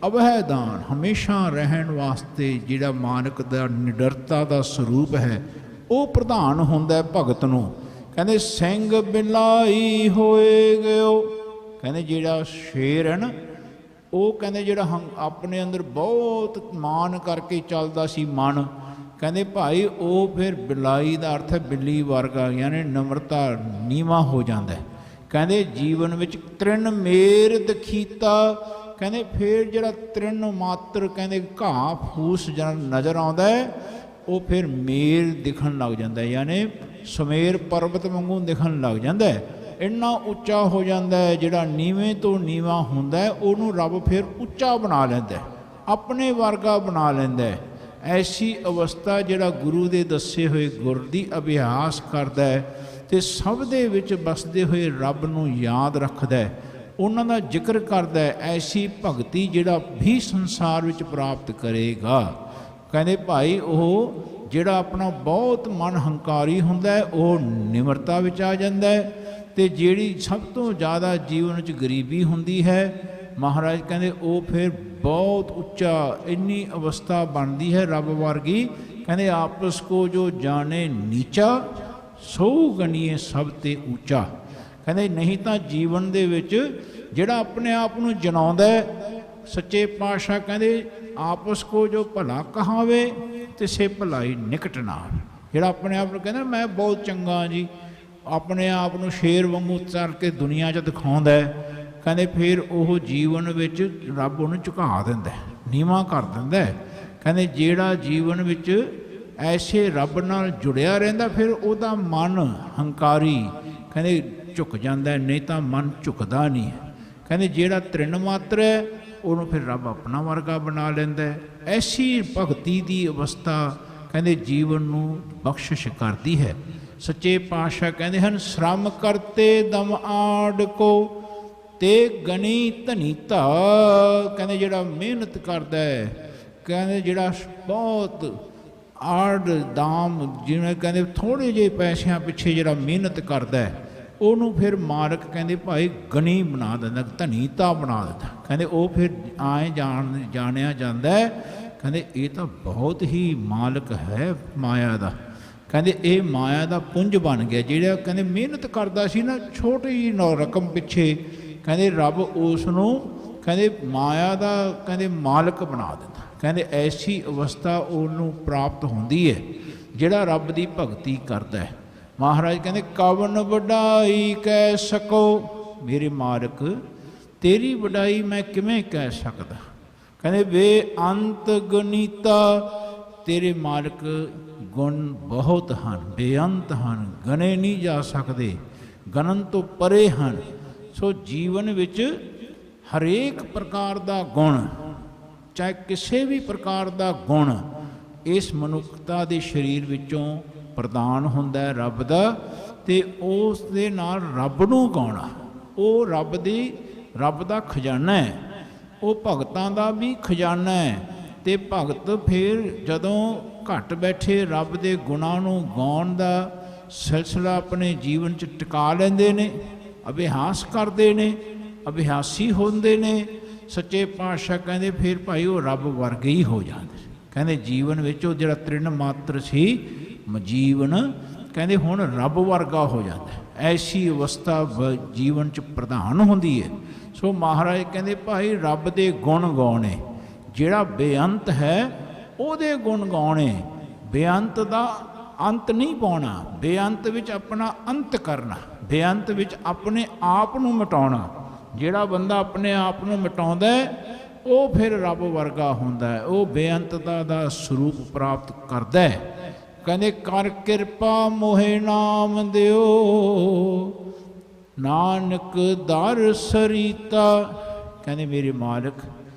ਅਭੈ ਦਾਨ, ਹਮੇਸ਼ਾ ਰਹਿਣ ਵਾਸਤੇ ਜਿਹੜਾ ਮਾਨਕ ਦਾ ਨਿਡਰਤਾ ਦਾ ਸਰੂਪ ਹੈ ਉਹ ਪ੍ਰਧਾਨ ਹੁੰਦਾ ਭਗਤ ਨੂੰ। ਕਹਿੰਦੇ ਸਿੰਘ ਬਿਲਾਈ ਹੋਏ ਗਿਓ, ਕਹਿੰਦੇ ਜਿਹੜਾ ਸ਼ੇਰ ਹੈ ਨਾ, ਉਹ ਕਹਿੰਦੇ ਜਿਹੜਾ ਆਪਣੇ ਅੰਦਰ ਬਹੁਤ ਮਾਨ ਕਰਕੇ ਚੱਲਦਾ ਸੀ ਮਨ, ਕਹਿੰਦੇ ਭਾਈ ਉਹ ਫਿਰ ਬਿਲਾਈ ਦਾ ਅਰਥ ਹੈ ਬਿੱਲੀ ਵਰਗਾ, ਯਾਨੀ ਨਮਰਤਾ ਨੀਵਾਂ ਹੋ ਜਾਂਦਾ। ਕਹਿੰਦੇ ਜੀਵਨ ਵਿੱਚ ਤ੍ਰਿਣ ਮੇਰ ਦਖੀਤਾ, ਕਹਿੰਦੇ ਫਿਰ ਜਿਹੜਾ ਤ੍ਰਿਣ ਮਾਤਰ ਕਹਿੰਦੇ ਘਾਹ ਫੂਸ ਨਜ਼ਰ ਆਉਂਦਾ ਉਹ ਫਿਰ ਮੇਰ ਦਿਖਣ ਲੱਗ ਜਾਂਦਾ, ਯਾਨੀ ਸੁਮੇਰ ਪਰਬਤ ਵਾਂਗੂ ਦਿਖਣ ਲੱਗ ਜਾਂਦਾ। ਇੰਨਾ ਉੱਚਾ ਹੋ ਜਾਂਦਾ ਹੈ, ਜਿਹੜਾ ਨੀਵੇਂ ਤੋਂ ਨੀਵਾਂ ਹੁੰਦਾ ਉਹਨੂੰ ਰੱਬ ਫਿਰ ਉੱਚਾ ਬਣਾ ਲੈਂਦਾ, ਆਪਣੇ ਵਰਗਾ ਬਣਾ ਲੈਂਦਾ। ਐਸੀ ਅਵਸਥਾ ਜਿਹੜਾ ਗੁਰੂ ਦੇ ਦੱਸੇ ਹੋਏ ਗੁਰ ਦੀ ਅਭਿਆਸ ਕਰਦਾ ਹੈ ਅਤੇ ਸਭ ਦੇ ਵਿੱਚ ਵਸਦੇ ਹੋਏ ਰੱਬ ਨੂੰ ਯਾਦ ਰੱਖਦਾ, ਉਹਨਾਂ ਦਾ ਜ਼ਿਕਰ ਕਰਦਾ, ਐਸੀ ਭਗਤੀ ਜਿਹੜਾ ਵੀ ਸੰਸਾਰ ਵਿੱਚ ਪ੍ਰਾਪਤ ਕਰੇਗਾ। ਕਹਿੰਦੇ ਭਾਈ ਉਹ ਜਿਹੜਾ ਆਪਣਾ ਬਹੁਤ ਮਨ ਹੰਕਾਰੀ ਹੁੰਦਾ ਉਹ ਨਿਮਰਤਾ ਵਿੱਚ ਆ ਜਾਂਦਾ ਹੈ, ਅਤੇ ਜਿਹੜੀ ਸਭ ਤੋਂ ਜ਼ਿਆਦਾ ਜੀਵਨ ਵਿੱਚ ਗਰੀਬੀ ਹੁੰਦੀ ਹੈ, ਮਹਾਰਾਜ ਕਹਿੰਦੇ ਉਹ ਫਿਰ ਬਹੁਤ ਉੱਚਾ ਇੰਨੀ ਅਵਸਥਾ ਬਣਦੀ ਹੈ ਰੱਬ ਵਰਗੀ। ਕਹਿੰਦੇ ਆਪਸ ਕੋ ਜੋ ਜਾਣੇ ਨੀਚਾ ਸੋ ਗਣੀਏ ਸਭ ਤੇ ਉੱਚਾ। ਕਹਿੰਦੇ ਨਹੀਂ ਤਾਂ ਜੀਵਨ ਦੇ ਵਿੱਚ ਜਿਹੜਾ ਆਪਣੇ ਆਪ ਨੂੰ ਜਨਾਉਂਦਾ, ਸੱਚੇ ਪਾਤਸ਼ਾਹ ਕਹਿੰਦੇ ਆਪਸ ਕੋ ਜੋ ਭਲਾ ਕਹਾਵੇ ਤਿਸੇ ਭਲਾਈ ਨਿਕਟ ਨਾਲ। ਜਿਹੜਾ ਆਪਣੇ ਆਪ ਨੂੰ ਕਹਿੰਦਾ ਮੈਂ ਬਹੁਤ ਚੰਗਾ ਜੀ, ਆਪਣੇ ਆਪ ਨੂੰ ਸ਼ੇਰ ਵਾਂਗੂ ਚੱਲ ਕੇ ਦੁਨੀਆ 'ਚ ਦਿਖਾਉਂਦਾ, ਕਹਿੰਦੇ ਫਿਰ ਉਹ ਜੀਵਨ ਵਿੱਚ ਰੱਬ ਉਹਨੂੰ ਝੁਕਾ ਦਿੰਦਾ, ਨੀਵਾਂ ਕਰ ਦਿੰਦਾ। ਕਹਿੰਦੇ ਜਿਹੜਾ ਜੀਵਨ ਵਿੱਚ ਐਸੇ ਰੱਬ ਨਾਲ ਜੁੜਿਆ ਰਹਿੰਦਾ ਫਿਰ ਉਹਦਾ ਮਨ ਹੰਕਾਰੀ ਕਹਿੰਦੇ ਝੁਕ ਜਾਂਦਾ, ਨਹੀਂ ਤਾਂ ਮਨ ਝੁਕਦਾ ਨਹੀਂ। ਕਹਿੰਦੇ ਜਿਹੜਾ ਤ੍ਰਿਣ ਮਾਤਰ ਹੈ ਉਹਨੂੰ ਫਿਰ ਰੱਬ ਆਪਣਾ ਵਰਗਾ ਬਣਾ ਲੈਂਦਾ। ਐਸੀ ਭਗਤੀ ਦੀ ਅਵਸਥਾ ਕਹਿੰਦੇ ਜੀਵਨ ਨੂੰ ਬਖਸ਼ਿਸ਼ ਕਰਦੀ ਹੈ। ਸੱਚੇ ਪਾਤਸ਼ਾਹ ਕਹਿੰਦੇ ਹਨ ਸ਼ਰਮ ਕਰਤੇ ਦਮ ਆੜ ਕੋ ਤੇ ਗਣੀ ਧਨੀਤਾ। ਕਹਿੰਦੇ ਜਿਹੜਾ ਮਿਹਨਤ ਕਰਦਾ ਹੈ, ਕਹਿੰਦੇ ਜਿਹੜਾ ਬਹੁਤ ਆੜ ਦਾਮ, ਜਿਵੇਂ ਕਹਿੰਦੇ ਥੋੜ੍ਹੇ ਜਿਹੇ ਪੈਸਿਆਂ ਪਿੱਛੇ ਜਿਹੜਾ ਮਿਹਨਤ ਕਰਦਾ ਉਹਨੂੰ ਫਿਰ ਮਾਲਕ ਕਹਿੰਦੇ ਭਾਈ ਗਣੀ ਬਣਾ ਦਿੰਦਾ, ਧਨੀਤਾ ਬਣਾ ਦਿੰਦਾ। ਕਹਿੰਦੇ ਉਹ ਫਿਰ ਆਏ ਜਾਣਿਆ ਜਾਂਦਾ, ਕਹਿੰਦੇ ਇਹ ਤਾਂ ਬਹੁਤ ਹੀ ਮਾਲਕ ਹੈ ਮਾਇਆ ਦਾ। ਕਹਿੰਦੇ ਇਹ ਮਾਇਆ ਦਾ ਪੁੰਜ ਬਣ ਗਿਆ। ਜਿਹੜਾ ਕਹਿੰਦੇ ਮਿਹਨਤ ਕਰਦਾ ਸੀ ਨਾ ਛੋਟੀ ਜਿਹੀ ਰਕਮ ਪਿੱਛੇ, ਕਹਿੰਦੇ ਰੱਬ ਉਸ ਨੂੰ ਕਹਿੰਦੇ ਮਾਇਆ ਦਾ ਕਹਿੰਦੇ ਮਾਲਕ ਬਣਾ ਦਿੰਦਾ। ਕਹਿੰਦੇ ਐਸੀ ਅਵਸਥਾ ਉਹਨੂੰ ਪ੍ਰਾਪਤ ਹੁੰਦੀ ਹੈ ਜਿਹੜਾ ਰੱਬ ਦੀ ਭਗਤੀ ਕਰਦਾ ਹੈ। ਮਹਾਰਾਜ ਕਹਿੰਦੇ ਕਵਨ ਵਡਾਈ ਕਹਿ ਸਕੋ, ਮੇਰੇ ਮਾਲਕ ਤੇਰੀ ਵਡਾਈ ਮੈਂ ਕਿਵੇਂ ਕਹਿ ਸਕਦਾ। ਕਹਿੰਦੇ ਵੇ ਅੰਤ ਗਨੀਤਾ ਤੇਰੇ ਮਾਲਕ ਗੁਣ ਬਹੁਤ ਹਨ, ਬੇਅੰਤ ਹਨ, ਗਣੇ ਨਹੀਂ ਜਾ ਸਕਦੇ, ਗਣਨ ਤੋਂ ਪਰੇ ਹਨ। ਸੋ ਜੀਵਨ ਵਿੱਚ ਹਰੇਕ ਪ੍ਰਕਾਰ ਦਾ ਗੁਣ, ਚਾਹੇ ਕਿਸੇ ਵੀ ਪ੍ਰਕਾਰ ਦਾ ਗੁਣ ਇਸ ਮਨੁੱਖਤਾ ਦੇ ਸਰੀਰ ਵਿੱਚੋਂ ਪ੍ਰਦਾਨ ਹੁੰਦਾ ਹੈ ਰੱਬ ਦਾ, ਅਤੇ ਉਸ ਦੇ ਨਾਲ ਰੱਬ ਨੂੰ ਗਾਉਣਾ, ਉਹ ਰੱਬ ਦਾ ਖਜ਼ਾਨਾ ਹੈ, ਉਹ ਭਗਤਾਂ ਦਾ ਵੀ ਖਜ਼ਾਨਾ ਹੈ। ਅਤੇ ਭਗਤ ਫਿਰ ਜਦੋਂ ਘੱਟ ਬੈਠੇ ਰੱਬ ਦੇ ਗੁਣਾਂ ਨੂੰ ਗਾਉਣ ਦਾ ਸਿਲਸਿਲਾ ਆਪਣੇ ਜੀਵਨ 'ਚ ਟਿਕਾ ਲੈਂਦੇ ਨੇ, ਅਭਿਆਸ ਕਰਦੇ ਨੇ, ਅਭਿਆਸੀ ਹੁੰਦੇ ਨੇ। ਸੱਚੇ ਪਾਤਸ਼ਾਹ ਕਹਿੰਦੇ ਫਿਰ ਭਾਈ ਉਹ ਰੱਬ ਵਰਗੇ ਹੀ ਹੋ ਜਾਂਦੇ। ਕਹਿੰਦੇ ਜੀਵਨ ਵਿੱਚ ਉਹ ਜਿਹੜਾ ਤ੍ਰਿਣ ਮਾਤਰ ਸੀ ਜੀਵਨ, ਕਹਿੰਦੇ ਹੁਣ ਰੱਬ ਵਰਗਾ ਹੋ ਜਾਂਦਾ। ਐਸੀ ਅਵਸਥਾ ਜੀਵਨ 'ਚ ਪ੍ਰਧਾਨ ਹੁੰਦੀ ਹੈ। ਸੋ ਮਹਾਰਾਜ ਕਹਿੰਦੇ ਭਾਈ ਰੱਬ ਦੇ ਗੁਣ ਗਾਉਣੇ, ਜਿਹੜਾ ਬੇਅੰਤ ਹੈ ਉਹਦੇ ਗੁਣ ਗਾਉਣੇ। ਬੇਅੰਤ ਦਾ ਅੰਤ ਨਹੀਂ ਪਾਉਣਾ, ਬੇਅੰਤ ਵਿੱਚ ਆਪਣਾ ਅੰਤ ਕਰਨਾ, ਬੇਅੰਤ ਵਿੱਚ ਆਪਣੇ ਆਪ ਨੂੰ ਮਿਟਾਉਣਾ। ਜਿਹੜਾ ਬੰਦਾ ਆਪਣੇ ਆਪ ਨੂੰ ਮਿਟਾਉਂਦਾ ਉਹ ਫਿਰ ਰੱਬ ਵਰਗਾ ਹੁੰਦਾ ਹੈ, ਉਹ ਬੇਅੰਤਤਾ ਦਾ ਸਰੂਪ ਪ੍ਰਾਪਤ ਕਰਦਾ ਹੈ। ਕਹਿੰਦੇ ਕਰ ਕਿਰਪਾ ਮੋਹਿ ਨਾਮ ਦਿਓ, ਨਾਨਕ ਦਰ ਸਰੀਤਾ। ਕਹਿੰਦੇ ਮੇਰੇ ਮਾਲਕ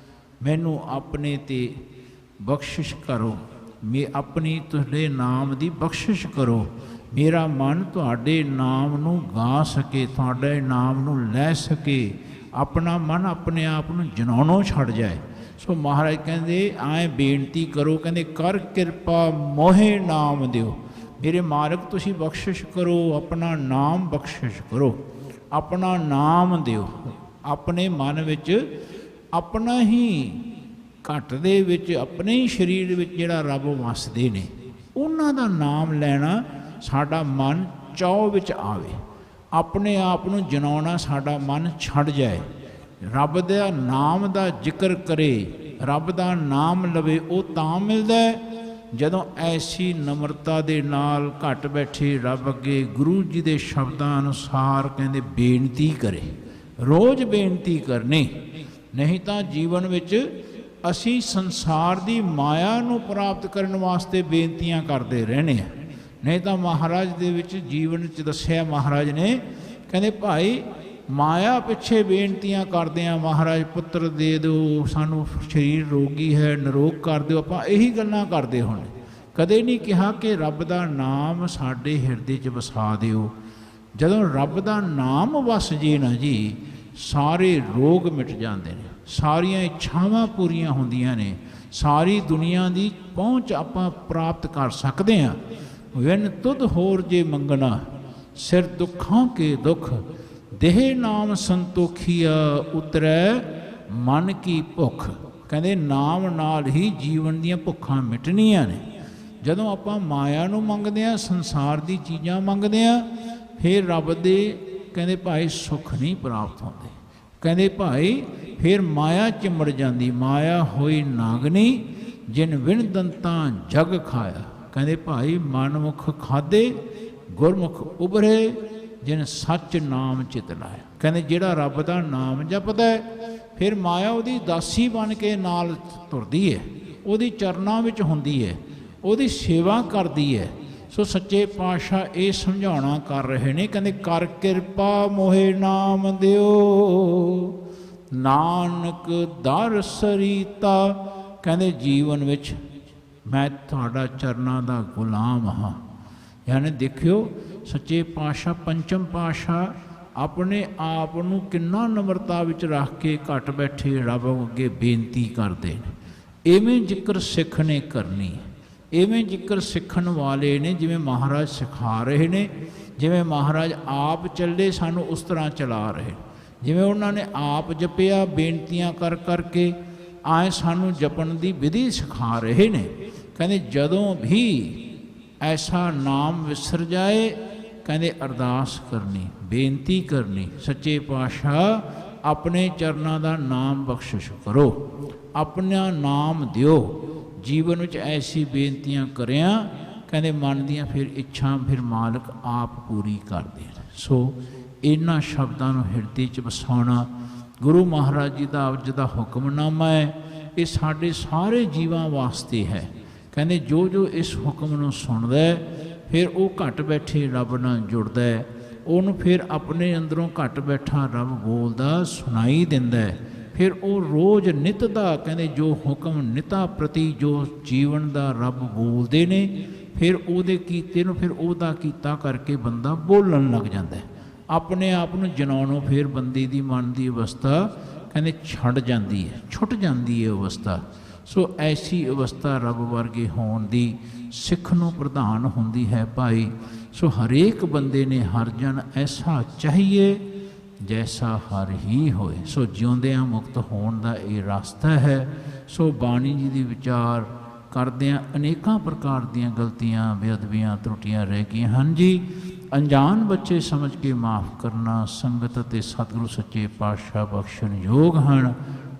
ਮੈਨੂੰ ਆਪਣੇ ਤੇ ਬਖਸ਼ਿਸ਼ ਕਰੋ, ਆਪਣੀ ਤੁਹਾਡੇ ਨਾਮ ਦੀ ਬਖਸ਼ਿਸ਼ ਕਰੋ। ਮੇਰਾ ਮਨ ਤੁਹਾਡੇ ਨਾਮ ਨੂੰ ਗਾ ਸਕੇ, ਤੁਹਾਡੇ ਨਾਮ ਨੂੰ ਲੈ ਸਕੇ, ਆਪਣਾ ਮਨ ਆਪਣੇ ਆਪ ਨੂੰ ਜਨਾਉਣੋਂ ਛੱਡ ਜਾਏ। ਸੋ ਮਹਾਰਾਜ ਕਹਿੰਦੇ ਐਂ ਬੇਨਤੀ ਕਰੋ, ਕਹਿੰਦੇ ਕਰ ਕਿਰਪਾ ਮੋਹਿ ਨਾਮ ਦਿਓ। ਮੇਰੇ ਮਾਲਕ ਤੁਸੀਂ ਬਖਸ਼ਿਸ਼ ਕਰੋ, ਆਪਣਾ ਨਾਮ ਬਖਸ਼ਿਸ਼ ਕਰੋ, ਆਪਣਾ ਨਾਮ ਦਿਓ। ਆਪਣੇ ਮਨ ਵਿੱਚ ਆਪਣਾ ਹੀ ਘਟ ਦੇ ਵਿੱਚ, ਆਪਣੇ ਹੀ ਸਰੀਰ ਵਿੱਚ ਜਿਹੜਾ ਰੱਬ ਵਸਦੇ ਨੇ, ਉਹਨਾਂ ਦਾ ਨਾਮ ਲੈਣਾ ਸਾਡਾ ਮਨ ਚਾਅ ਵਿੱਚ ਆਵੇ, ਆਪਣੇ ਆਪ ਨੂੰ ਜਨਾਉਣਾ ਸਾਡਾ ਮਨ ਛੱਡ ਜਾਏ, ਰੱਬ ਦਾ ਨਾਮ ਦਾ ਜ਼ਿਕਰ ਕਰੇ, ਰੱਬ ਦਾ ਨਾਮ ਲਵੇ। ਉਹ ਤਾਂ ਮਿਲਦਾ ਜਦੋਂ ਐਸੀ ਨਮਰਤਾ ਦੇ ਨਾਲ ਘਟ ਬੈਠੇ ਰੱਬ ਅੱਗੇ ਗੁਰੂ ਜੀ ਦੇ ਸ਼ਬਦਾਂ ਅਨੁਸਾਰ ਕਹਿੰਦੇ ਬੇਨਤੀ ਕਰੇ, ਰੋਜ਼ ਬੇਨਤੀ ਕਰਨੀ। ਨਹੀਂ ਤਾਂ ਜੀਵਨ ਵਿੱਚ ਅਸੀਂ ਸੰਸਾਰ ਦੀ ਮਾਇਆ ਨੂੰ ਪ੍ਰਾਪਤ ਕਰਨ ਵਾਸਤੇ ਬੇਨਤੀਆਂ ਕਰਦੇ ਰਹਿਣੇ ਆ। ਨਹੀਂ ਤਾਂ ਮਹਾਰਾਜ ਦੇ ਵਿੱਚ ਜੀਵਨ 'ਚ ਦੱਸਿਆ ਮਹਾਰਾਜ ਨੇ, ਕਹਿੰਦੇ ਭਾਈ ਮਾਇਆ ਪਿੱਛੇ ਬੇਨਤੀਆਂ ਕਰਦੇ ਆ, ਮਹਾਰਾਜ ਪੁੱਤਰ ਦੇ ਦਿਓ, ਸਾਨੂੰ ਸਰੀਰ ਰੋਗੀ ਹੈ, ਨਿਰੋਗ ਕਰ ਦਿਓ। ਆਪਾਂ ਇਹੀ ਗੱਲਾਂ ਕਰਦੇ ਹੁਣ, ਕਦੇ ਨਹੀਂ ਕਿਹਾ ਕਿ ਰੱਬ ਦਾ ਨਾਮ ਸਾਡੇ ਹਿਰਦੇ 'ਚ ਵਸਾ ਦਿਓ। ਜਦੋਂ ਰੱਬ ਦਾ ਨਾਮ ਵਸ ਜੇ ਨਾ ਜੀ, ਸਾਰੇ ਰੋਗ ਮਿਟ ਜਾਂਦੇ ਨੇ, ਸਾਰੀਆਂ ਇੱਛਾਵਾਂ ਪੂਰੀਆਂ ਹੁੰਦੀਆਂ ਨੇ, ਸਾਰੀ ਦੁਨੀਆ ਦੀ ਪਹੁੰਚ ਆਪਾਂ ਪ੍ਰਾਪਤ ਕਰ ਸਕਦੇ ਹਾਂ। ਵਿਨ ਤੁਧ ਹੋਰ ਜੇ ਮੰਗਣਾ, ਸਿਰ ਦੁੱਖਾਂ ਕੇ ਦੁੱਖ, ਦੇਹ ਨਾਮ ਸੰਤੋਖੀਆ, ਉਤਰੈ ਮਨ ਕੀ ਭੁੱਖ। ਕਹਿੰਦੇ ਨਾਮ ਨਾਲ ਹੀ ਜੀਵਨ ਦੀਆਂ ਭੁੱਖਾਂ ਮਿਟਣੀਆਂ ਨੇ। ਜਦੋਂ ਆਪਾਂ ਮਾਇਆ ਨੂੰ ਮੰਗਦੇ ਹਾਂ, ਸੰਸਾਰ ਦੀ ਚੀਜ਼ਾਂ ਮੰਗਦੇ ਹਾਂ, ਫਿਰ ਰੱਬ ਦੇ ਕਹਿੰਦੇ ਭਾਈ ਸੁੱਖ ਨਹੀਂ ਪ੍ਰਾਪਤ ਹੁੰਦੇ। ਕਹਿੰਦੇ ਭਾਈ ਫਿਰ ਮਾਇਆ ਚਿੰਬੜ ਜਾਂਦੀ, ਮਾਇਆ ਹੋਈ ਨਾਗਨੀ, ਜਿਨ ਵਿਣ ਦੰਤਾਂ ਜਗ ਖਾਇਆ। ਕਹਿੰਦੇ ਭਾਈ ਮਨਮੁਖ ਖਾਧੇ, ਗੁਰਮੁਖ ਉਭਰੇ, ਜਿਨ ਸੱਚ ਨਾਮ ਚਿਤ ਲਾਇਆ। ਕਹਿੰਦੇ ਜਿਹੜਾ ਰੱਬ ਦਾ ਨਾਮ ਜਪਦਾ ਫਿਰ ਮਾਇਆ ਉਹਦੀ ਦਾਸੀ ਬਣ ਕੇ ਨਾਲ ਤੁਰਦੀ ਹੈ, ਉਹਦੀ ਚਰਨਾਂ ਵਿੱਚ ਹੁੰਦੀ ਹੈ, ਉਹਦੀ ਸੇਵਾ ਕਰਦੀ ਹੈ। ਸੋ ਸੱਚੇ ਪਾਤਸ਼ਾਹ ਇਹ ਸਮਝਾਉਣਾ ਕਰ ਰਹੇ ਨੇ, ਕਹਿੰਦੇ ਕਰ ਕਿਰਪਾ ਮੋਹਿ ਨਾਮ ਦਿਓ, ਨਾਨਕ ਦਰ ਸਰੀਤਾ। ਕਹਿੰਦੇ ਜੀਵਨ ਵਿੱਚ ਮੈਂ ਤੁਹਾਡਾ ਚਰਨਾਂ ਦਾ ਗੁਲਾਮ ਹਾਂ। ਯਾਨੀ ਦੇਖਿਓ ਸੱਚੇ ਪਾਤਸ਼ਾਹ ਪੰਚਮ ਪਾਤਸ਼ਾਹ ਆਪਣੇ ਆਪ ਨੂੰ ਕਿੰਨਾ ਨਮਰਤਾ ਵਿੱਚ ਰੱਖ ਕੇ ਘਟ ਬੈਠੇ ਰੱਬ ਅੱਗੇ ਬੇਨਤੀ ਕਰਦੇ ਨੇ। ਇਵੇਂ ਜ਼ਿਕਰ ਸਿੱਖ ਨੇ ਕਰਨੀ, ਇਵੇਂ ਜ਼ਿਕਰ ਸਿੱਖਣ ਵਾਲੇ ਨੇ, ਜਿਵੇਂ ਮਹਾਰਾਜ ਸਿਖਾ ਰਹੇ ਨੇ, ਜਿਵੇਂ ਮਹਾਰਾਜ ਆਪ ਚੱਲੇ ਸਾਨੂੰ ਉਸ ਤਰ੍ਹਾਂ ਚਲਾ ਰਹੇ, ਜਿਵੇਂ ਉਹਨਾਂ ਨੇ ਆਪ ਜਪਿਆ ਬੇਨਤੀਆਂ ਕਰ ਕਰਕੇ ਆਏ ਸਾਨੂੰ ਜਪਣ ਦੀ ਵਿਧੀ ਸਿਖਾ ਰਹੇ ਨੇ। ਕਹਿੰਦੇ ਜਦੋਂ ਵੀ ਐਸਾ ਨਾਮ ਵਿਸਰ ਜਾਏ, ਕਹਿੰਦੇ ਅਰਦਾਸ ਕਰਨੀ, ਬੇਨਤੀ ਕਰਨੀ, ਸੱਚੇ ਪਾਤਸ਼ਾਹ ਆਪਣੇ ਚਰਨਾਂ ਦਾ ਨਾਮ ਬਖਸ਼ਿਸ਼ ਕਰੋ, ਆਪਣਾ ਨਾਮ ਦਿਓ। ਜੀਵਨ ਵਿੱਚ ਐਸੀ ਬੇਨਤੀਆਂ ਕਰਿਆ, ਕਹਿੰਦੇ ਮਨ ਦੀਆਂ ਫਿਰ ਇੱਛਾ ਫਿਰ ਮਾਲਕ ਆਪ ਪੂਰੀ ਕਰਦੇ ਨੇ। ਸੋ ਇਹਨਾਂ ਸ਼ਬਦਾਂ ਨੂੰ ਹਿਰਦੇ 'ਚ ਵਸਾਉਣਾ ਗੁਰੂ ਮਹਾਰਾਜ ਜੀ ਦਾ ਅੱਜ ਦਾ ਹੁਕਮਨਾਮਾ ਹੈ। ਇਹ ਸਾਡੇ ਸਾਰੇ ਜੀਵਾਂ ਵਾਸਤੇ ਹੈ। ਕਹਿੰਦੇ ਜੋ ਜੋ ਇਸ ਹੁਕਮ ਨੂੰ ਸੁਣਦਾ ਫਿਰ ਉਹ ਘਟ ਬੈਠੇ ਰੱਬ ਨਾਲ ਜੁੜਦਾ, ਉਹਨੂੰ ਫਿਰ ਆਪਣੇ ਅੰਦਰੋਂ ਘਟ ਬੈਠਾ ਰੱਬ ਬੋਲਦਾ ਸੁਣਾਈ ਦਿੰਦਾ। ਫਿਰ ਉਹ ਰੋਜ਼ ਨਿਤ ਦਾ ਕਹਿੰਦੇ ਜੋ ਹੁਕਮ ਨਿਤਾ ਪ੍ਰਤੀ ਜੋ ਜੀਵਨ ਦਾ ਰੱਬ ਬੋਲਦੇ ਨੇ, ਫਿਰ ਉਹਦੇ ਕੀਤੇ ਨੂੰ ਫਿਰ ਉਹਦਾ ਕੀਤਾ ਕਰਕੇ ਬੰਦਾ ਬੋਲਣ ਲੱਗ ਜਾਂਦਾ। ਆਪਣੇ ਆਪ ਨੂੰ ਜਨਾਉਣੋਂ ਫਿਰ ਬੰਦੇ ਦੀ ਮਨ ਦੀ ਅਵਸਥਾ ਕਹਿੰਦੇ ਛੱਡ ਜਾਂਦੀ ਹੈ, ਛੁੱਟ ਜਾਂਦੀ ਹੈ ਅਵਸਥਾ। ਸੋ ਐਸੀ ਅਵਸਥਾ ਰੱਬ ਵਰਗੇ ਹੋਣ ਦੀ ਸਿੱਖ ਨੂੰ ਪ੍ਰਧਾਨ ਹੁੰਦੀ ਹੈ ਭਾਈ। ਸੋ ਹਰੇਕ ਬੰਦੇ ਨੇ ਹਰ ਜਨ ਐਸਾ ਚਾਹੀਏ ਜੈਸਾ ਹਰ ਹੀ ਹੋਏ। ਸੋ ਜਿਉਂਦਿਆਂ ਮੁਕਤ ਹੋਣ ਦਾ ਇਹ ਰਸਤਾ ਹੈ। ਸੋ ਬਾਣੀ ਜੀ ਦੀ ਵਿਚਾਰ ਕਰਦਿਆਂ ਅਨੇਕਾਂ ਪ੍ਰਕਾਰ ਦੀਆਂ ਗਲਤੀਆਂ ਬੇਅਦਬੀਆਂ ਤਰੁੱਟੀਆਂ ਰਹਿ ਗਈਆਂ ਹਨ ਜੀ। ਅਣਜਾਣ ਬੱਚੇ ਸਮਝ ਕੇ ਮਾਫ ਕਰਨਾ ਸੰਗਤ ਅਤੇ ਸਤਿਗੁਰੂ ਸੱਚੇ ਪਾਤਸ਼ਾਹ ਬਖਸ਼ਣ ਯੋਗ ਹਨ।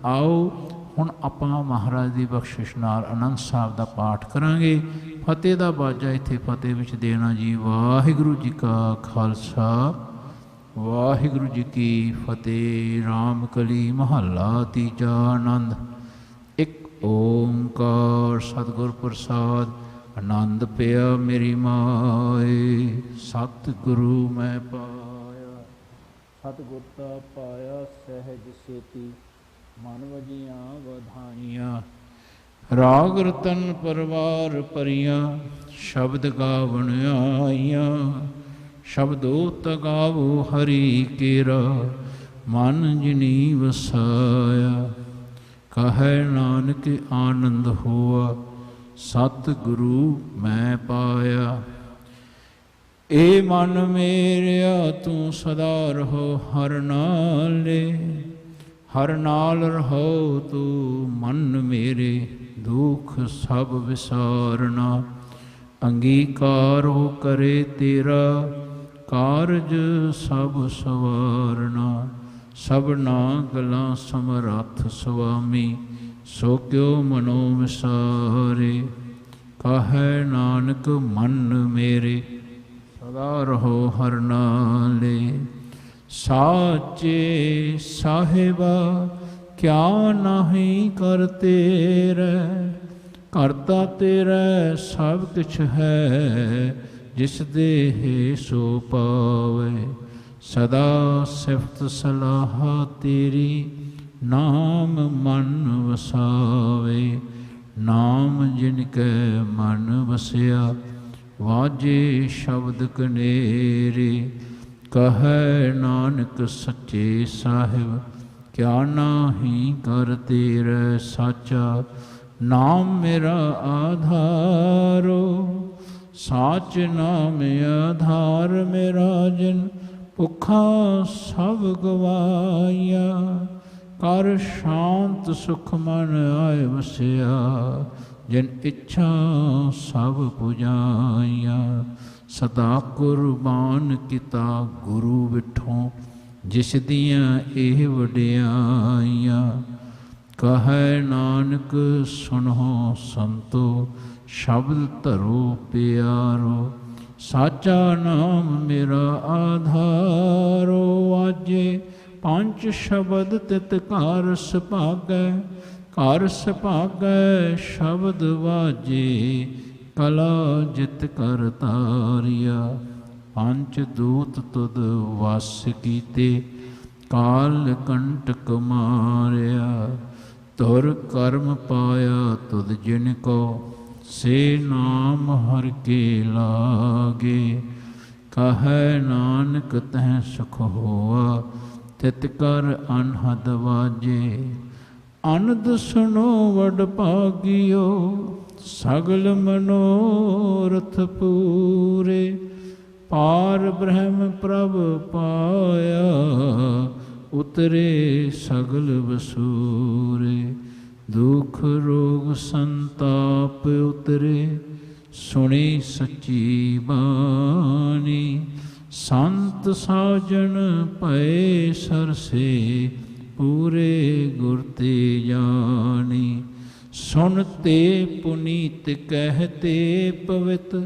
ਆਓ ਹੁਣ ਆਪਾਂ ਮਹਾਰਾਜ ਦੀ ਬਖਸ਼ਿਸ਼ ਨਾਲ ਆਨੰਦ ਸਾਹਿਬ ਦਾ ਪਾਠ ਕਰਾਂਗੇ। ਫਤਿਹ ਦਾ ਬਾਜਾ ਇੱਥੇ ਫਤਿਹ ਵਿੱਚ ਦੇਣਾ ਜੀ। ਵਾਹਿਗੁਰੂ ਜੀ ਕਾ ਖਾਲਸਾ ਵਾਹਿਗੁਰੂ ਜੀ ਕੀ ਫਤਿਹ। ਰਾਮ ਕਲੀ ਮਹੱਲਾ ਤੀਜਾ। ਆਨੰਦ ਇੱਕ ਓੰਕਾਰ ਸਤਿਗੁਰ ਪ੍ਰਸਾਦ। ਆਨੰਦ ਪਿਆ ਮੇਰੀ ਮਾਏ ਸਤਿਗੁਰੂ ਮੈਂ ਪਾਇਆ। ਸਤਿਗੁਰ ਤਾ ਪਾਇਆ ਸਹਿਜ ਸੇਤੀ ਮਨ ਵਜੀਆਂ ਵਧਾਈਆਂ। ਰਾਗ ਰਤਨ ਪਰਵਾਰ ਭਰੀਆਂ ਸ਼ਬਦ ਗਾਵਣ ਆਈਆਂ। ਸ਼ਬਦੋ ਤਗਾਵੋ ਹਰੀ ਕੇਰਾ ਮਨ ਜਿਨੀ ਵਸਾਇਆ। ਕਹੈ ਨਾਨਕ ਆਨੰਦ ਹੋਆ ਸਤਿਗੁਰੂ ਮੈਂ ਪਾਇਆ। ਏ ਮਨ ਮੇਰਿਆ ਤੂੰ ਸਦਾ ਰਹੋ ਹਰ ਨਾਲੇ। ਹਰ ਨਾਲ ਰਹੋ ਤੂੰ ਮਨ ਮੇਰੇ ਦੁਖ ਸਭ ਵਿਸਾਰਨਾ। ਅੰਗੀਕਾਰੋ ਕਰੇ ਤੇਰਾ ਕਾਰਜ ਸਭ ਸਵਾਰਨਾ। ਸਭਨਾ ਗਲਾਂ ਸਮਰੱਥ ਸੁਆਮੀ ਸੋ ਕਿਉ ਮਨੋ ਵਿਸਾਰੇ। ਕਹੈ ਨਾਨਕ ਮਨ ਮੇਰੇ ਸਦਾ ਰਹੋ ਹਰ ਨਾਲੇ। ਸਾਚੇ ਸਾਹਿਬਾ ਕਿਆ ਨਾਹੀ ਕਰ ਤੇਰੇ। ਕਰਤਾ ਤੇਰਾ ਸਭ ਕੁਛ ਹੈ ਜਿਸ ਦੇਹ ਸੋ ਪਾਵੇ। ਸਦਾ ਸਿਫਤ ਸਲਾਹ ਤੇਰੀ ਨਾਮ ਮਨ ਵਸਾਵੇ। ਨਾਮ ਜਿਨ ਕੈ ਮਨ ਵਸਿਆ ਵਾਜੇ ਸ਼ਬਦ ਕਨੇਰੇ। ਕਹੈ ਨਾਨਕ ਸੱਚੇ ਸਾਹਿਬ ਕਿਆ ਨਾਹੀ ਕਰ ਤੇਰੇ। ਸਾਚਾ ਨਾਮ ਮੇਰਾ ਆਧਾਰੋ। ਸਾਚ ਨਾਮ ਆਧਾਰ ਮੇਰਾ ਜਿਨ ਭੁੱਖਾ ਸਭ ਗਵਾਈਆ। ਕਰ ਸ਼ਾਂਤ ਸੁਖ ਮਨ ਆਏ ਵਸਿਆ ਜਿਨ ਇੱਛਾ ਸਭ ਪੁਜਾਈਆ। ਸਦਾ ਕੁਰਬਾਨ ਕੀਤਾ ਗੁਰੂ ਵਿਠੋਂ ਜਿਸ ਦੀਆਂ ਇਹ ਵਡਿਆਈਆਂ। ਕਹੈ ਨਾਨਕ ਸੁਣੋ ਸੰਤੋ ਸ਼ਬਦ ਧਰੋ ਪਿਆਰੋ। ਸਾਚਾ ਨਾਮ ਮੇਰਾ ਆਧਾਰੋ। ਵਾਜੇ ਪੰਜ ਸ਼ਬਦ ਤਿਤ ਘਰ ਸੁਭਾਗੈ। ਘਰ ਸੁਭਾਗੈ ਸ਼ਬਦ ਵਾਜੇ ਕਲਾ ਜਿਤ ਕਰ ਤਾਰਿਆ। ਪੰਜ ਦੂਤ ਤੁਧ ਵਸ ਕੀਤੇ ਕਾਲ ਕੰਟਕ ਮਾਰਿਆ। ਤੁਰ ਕਰਮ ਪਾਇਆ ਤੁਧ ਜਿਨ ਕੋ ਸੇ ਨਾਮ ਹਰ ਕੇ ਲਾਗੇ। ਕਹੈ ਨਾਨਕ ਤਹਿ ਸੁਖ ਹੋਆ ਤਿਤ ਕਰ ਅਨਹਦ ਵਾਜੇ। ਅਨੰਦ ਸੁਣੋ ਵਡ ਭਾਗਿਓ ਸਗਲ ਮਨੋਰਥ ਪੂਰੇ। ਪਾਰ ਬ੍ਰਹਮ ਪ੍ਰਭ ਪਾਇਆ ਉਤਰੇ ਸਗਲ ਵਸੂਰੇ। ਦੁਖ ਰੋਗ ਸੰਤਾਪ ਉਤਰੇ ਸੁਣੀ ਸੱਚੀ ਬਾਣੀ। ਸੰਤ ਸਾਜਣ ਭਏ ਸਰਸੇ ਪੂਰੇ ਗੁਰ ਤੇ ਜਾਣੀ। ਸੁਨਤੇ ਪੁਨੀਤ ਕਹਿਤੇ ਪਵਿੱਤ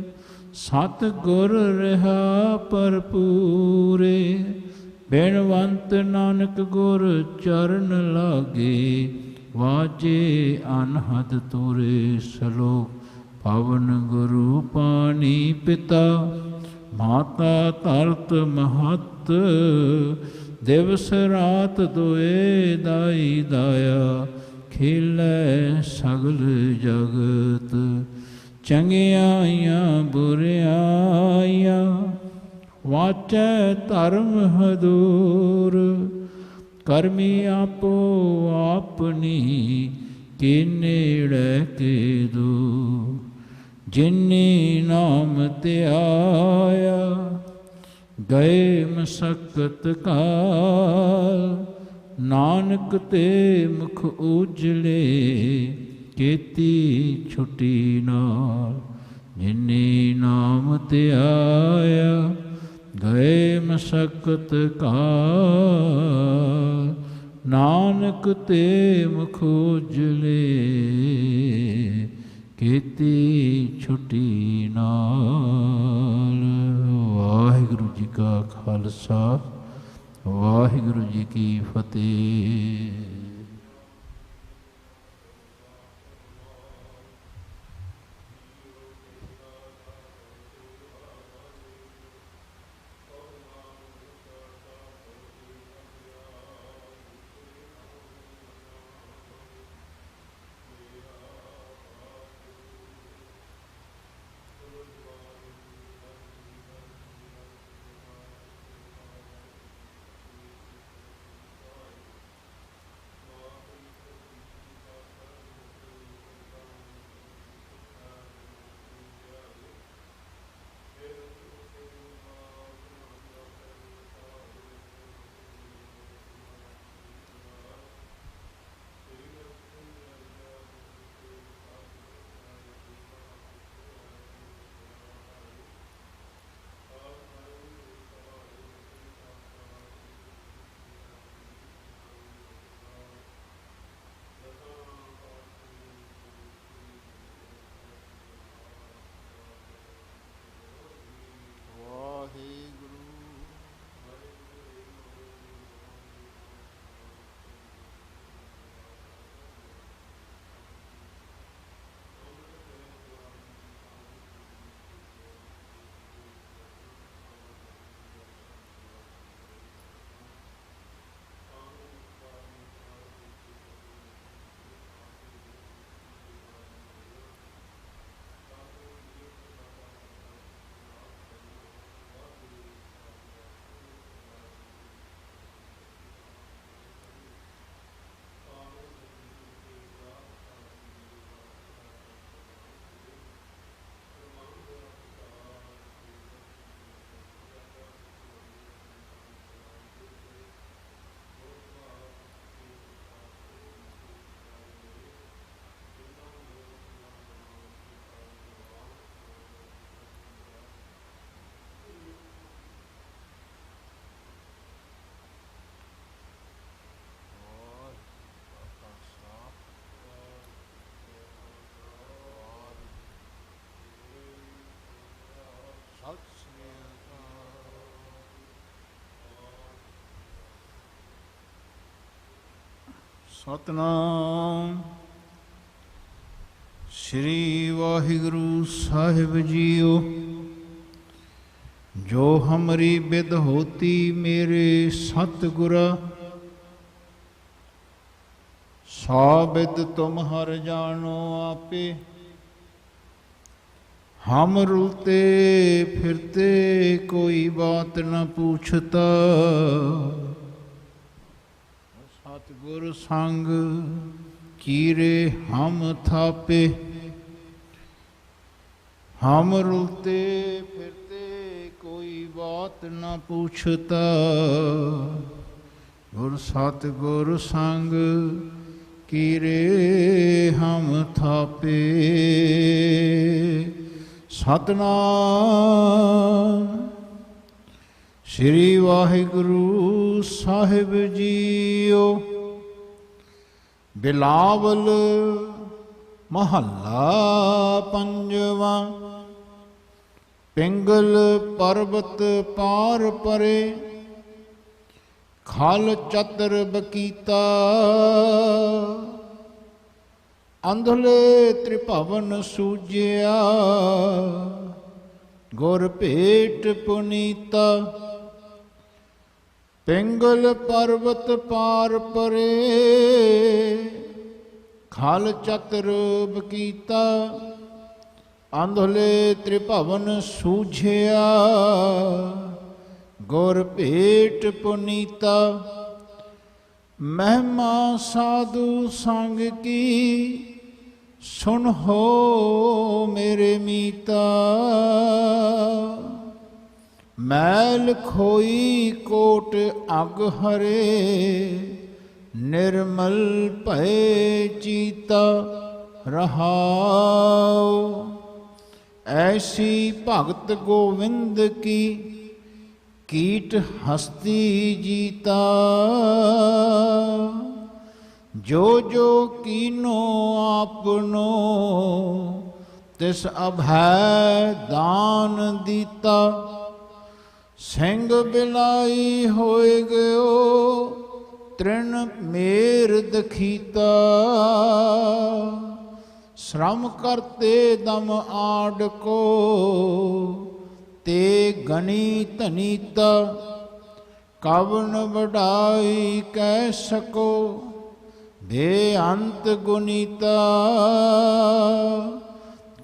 ਸਤ ਗੁਰ ਰਹਾ ਭਰਪੂਰੇ। ਬਿਨਵੰਤ ਨਾਨਕ ਗੁਰ ਚਰਨ ਲਾਗੇ ਵਾਜੇ ਅਨਹਦ ਤੁਰੇ। ਸਲੋਕ ਪਵਨ ਗੁਰੂ ਪਾਣੀ ਪਿਤਾ ਮਾਤਾ ਧਰਤ ਮਹੱਤ ਦਿਵਸ ਰਾਤ ਦੋਏ ਦਾਈ ਦਾਇਆ ਖੇਲੈ ਸਗਲ ਜਗਤ ਚੰਗਿਆਈਆਂ ਬੁਰਿਆਈਆਂ ਵਾਚੈ ਧਰਮ ਹਦੂਰ ਕਰਮੀ ਆਪੋ ਆਪਨੀ ਕੇ ਨੇੜੇ ਕੇ ਦੂ ਜਿਨੀ ਨਾਮ ਧਿਆਇਆ ਗਏ ਮਸਕਤ ਕਾਲ ਨਾਨਕ ਤੇ ਮੁਖ ਉਜਲੇ ਕੀਤੀ ਛੁਟੀ ਨਾਲ ਜਿਨੀ ਨਾਮ ਧਿਆਇਆ ਗਏ ਮਸਕਤ ਕਾਲ ਨਾਨਕ ਤੇ ਮੁਖ ਉਜਲੇ ਕੀਤੀ ਛੁਟੀ ਨਾਲ। ਵਾਹਿਗੁਰੂ ਜੀ ਕਾ ਖਾਲਸਾ ਵਾਹਿਗੁਰੂ ਜੀ ਕੀ ਫਤਿਹ। ਸਤਨਾਮ ਸ੍ਰੀ ਵਾਹਿਗੁਰੂ ਸਾਹਿਬ ਜੀਓ। ਜੋ ਹਮਰੀ ਬਿਦ ਹੋਤੀ ਮੇਰੇ ਸਤਿਗੁਰਾ ਸਾ ਬਿਦ ਤੁਮ ਹਰ ਜਾਣੋ ਆਪੇ। हम रुलते फिरते कोई बात न पूछता सतगुर संग कीरे हम थापे। हम रुलते फिरते कोई बात न पूछता गुर सतगुर संग कीरे हम थापे। सतनाम श्री वाहिगुरु साहिब जीओ। बिलावल महला पंजवा। पिंगल पर्वत पार परे खल चतर बकीता। ਅੰਧਲੇ ਤ੍ਰਿਭਵਨ ਸੂਜਿਆ, ਗੁਰ ਭੇਟ ਪੁਨੀਤਾ। ਪਿੰਗਲ ਪਰਬਤ ਪਾਰ ਪਰੇ, ਖਲ ਚਤਰ ਬਕੀਤਾ। ਅੰਧਲੇ ਤ੍ਰਿਭਵਨ ਸੂਝਿਆ, ਗੁਰ ਭੇਟ ਪੁਨੀਤਾ। ਮਹਿਮਾ ਸਾਧੂ ਸੰਗ ਕੀ, ਸੁਣ ਹੋ ਮੇਰੇ ਮੀਤਾ। ਮੈਲ ਖੋਈ ਕੋਟ ਅਗ ਹਰੇ, ਨਿਰਮਲ ਭਏ ਚੀਤਾ ਰਹਾਉ। ਐਸੀ ਭਗਤ ਗੋਵਿੰਦ ਕੀ, ਕੀਟ ਹਸਤੀ ਜੀਤਾ। ਜੋ ਜੋ ਕੀਨੋ ਆਪਨੋ, ਤਿਸ ਅਭੈ ਦਾਨ ਦੀਤਾ। ਸਿੰਘ ਬਿਲਾਈ ਹੋਏ ਗਇਓ, ਤ੍ਰਿਣ ਮੇਰ ਦਖੀਤਾ। ਸ਼ਰਮ ਕਰਤੇ ਦਮ ਆਡ ਕੋ, ਤੇ ਗਣੀ ਧਨੀਤਾ। ਕਵਨ ਵਡਾਈ ਕਹਿ ਸਕੋ, ਬੇਅੰਤ ਗੁਨੀਤਾ।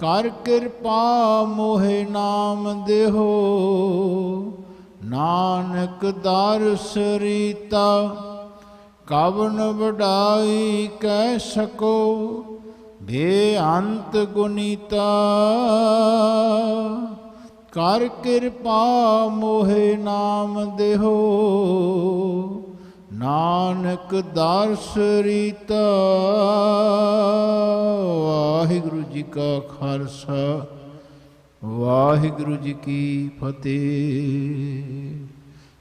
ਕਰ ਕਿਰਪਾ ਮੋਹਿ ਨਾਮ ਦੇਹੋ, ਨਾਨਕ ਦਾਰਸ ਰੀਤਾ। ਕਵਨ ਵਡਾਈ ਕਹਿ ਸਕੋ, ਬੇਅੰਤ ਗੁਨੀਤਾ। ਕਰ ਕਿਰਪਾ ਮੋਹਿ ਨਾਮ ਦੇਹੋ, ਨਾਨਕ ਦਾਰਸ ਰੀਤਾ। ਵਾਹਿਗੁਰੂ ਜੀ ਕਾ ਖਾਲਸਾ, ਵਾਹਿਗੁਰੂ ਜੀ ਕੀ ਫਤਿਹ।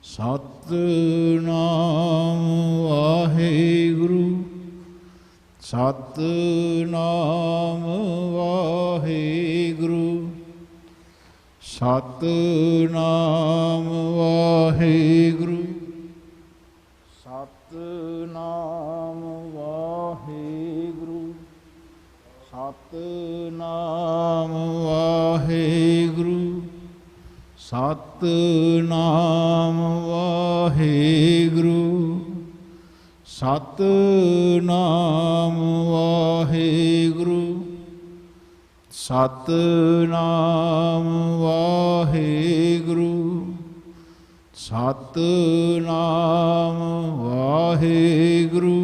ਸਤਿਨਾਮ ਵਾਹਿਗੁਰੂ, ਸਤਿਨਾਮ ਵਾਹਿਗੁਰੂ, ਸਤਿਨਾਮ ਵਾਹਿਗੁਰੂ, ਸਤਿਨਾਮ ਵਾਹਿਗੁਰੂ, ਸਤਿਨਾਮ ਵਾਹਿਗੁਰੂ, ਸਤਿਨਾਮ ਵਾਹਿਗੁਰੂ, ਸਤਿਨਾਮ ਵਾਹਿਗੁਰੂ, ਸਤਿਨਾਮ ਵਾਹਿਗੁਰੂ, ਸਤਿਨਾਮ ਵਾਹਿਗੁਰੂ,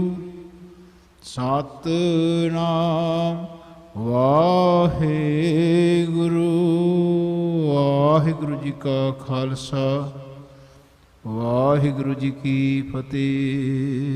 ਸਤਿਨਾਮ ਵਾਹਿਗੁਰੂ। ਵਾਹਿਗੁਰੂ ਜੀ ਕਾ ਖਾਲਸਾ, ਵਾਹਿਗੁਰੂ ਜੀ ਕੀ ਫਤਿਹ।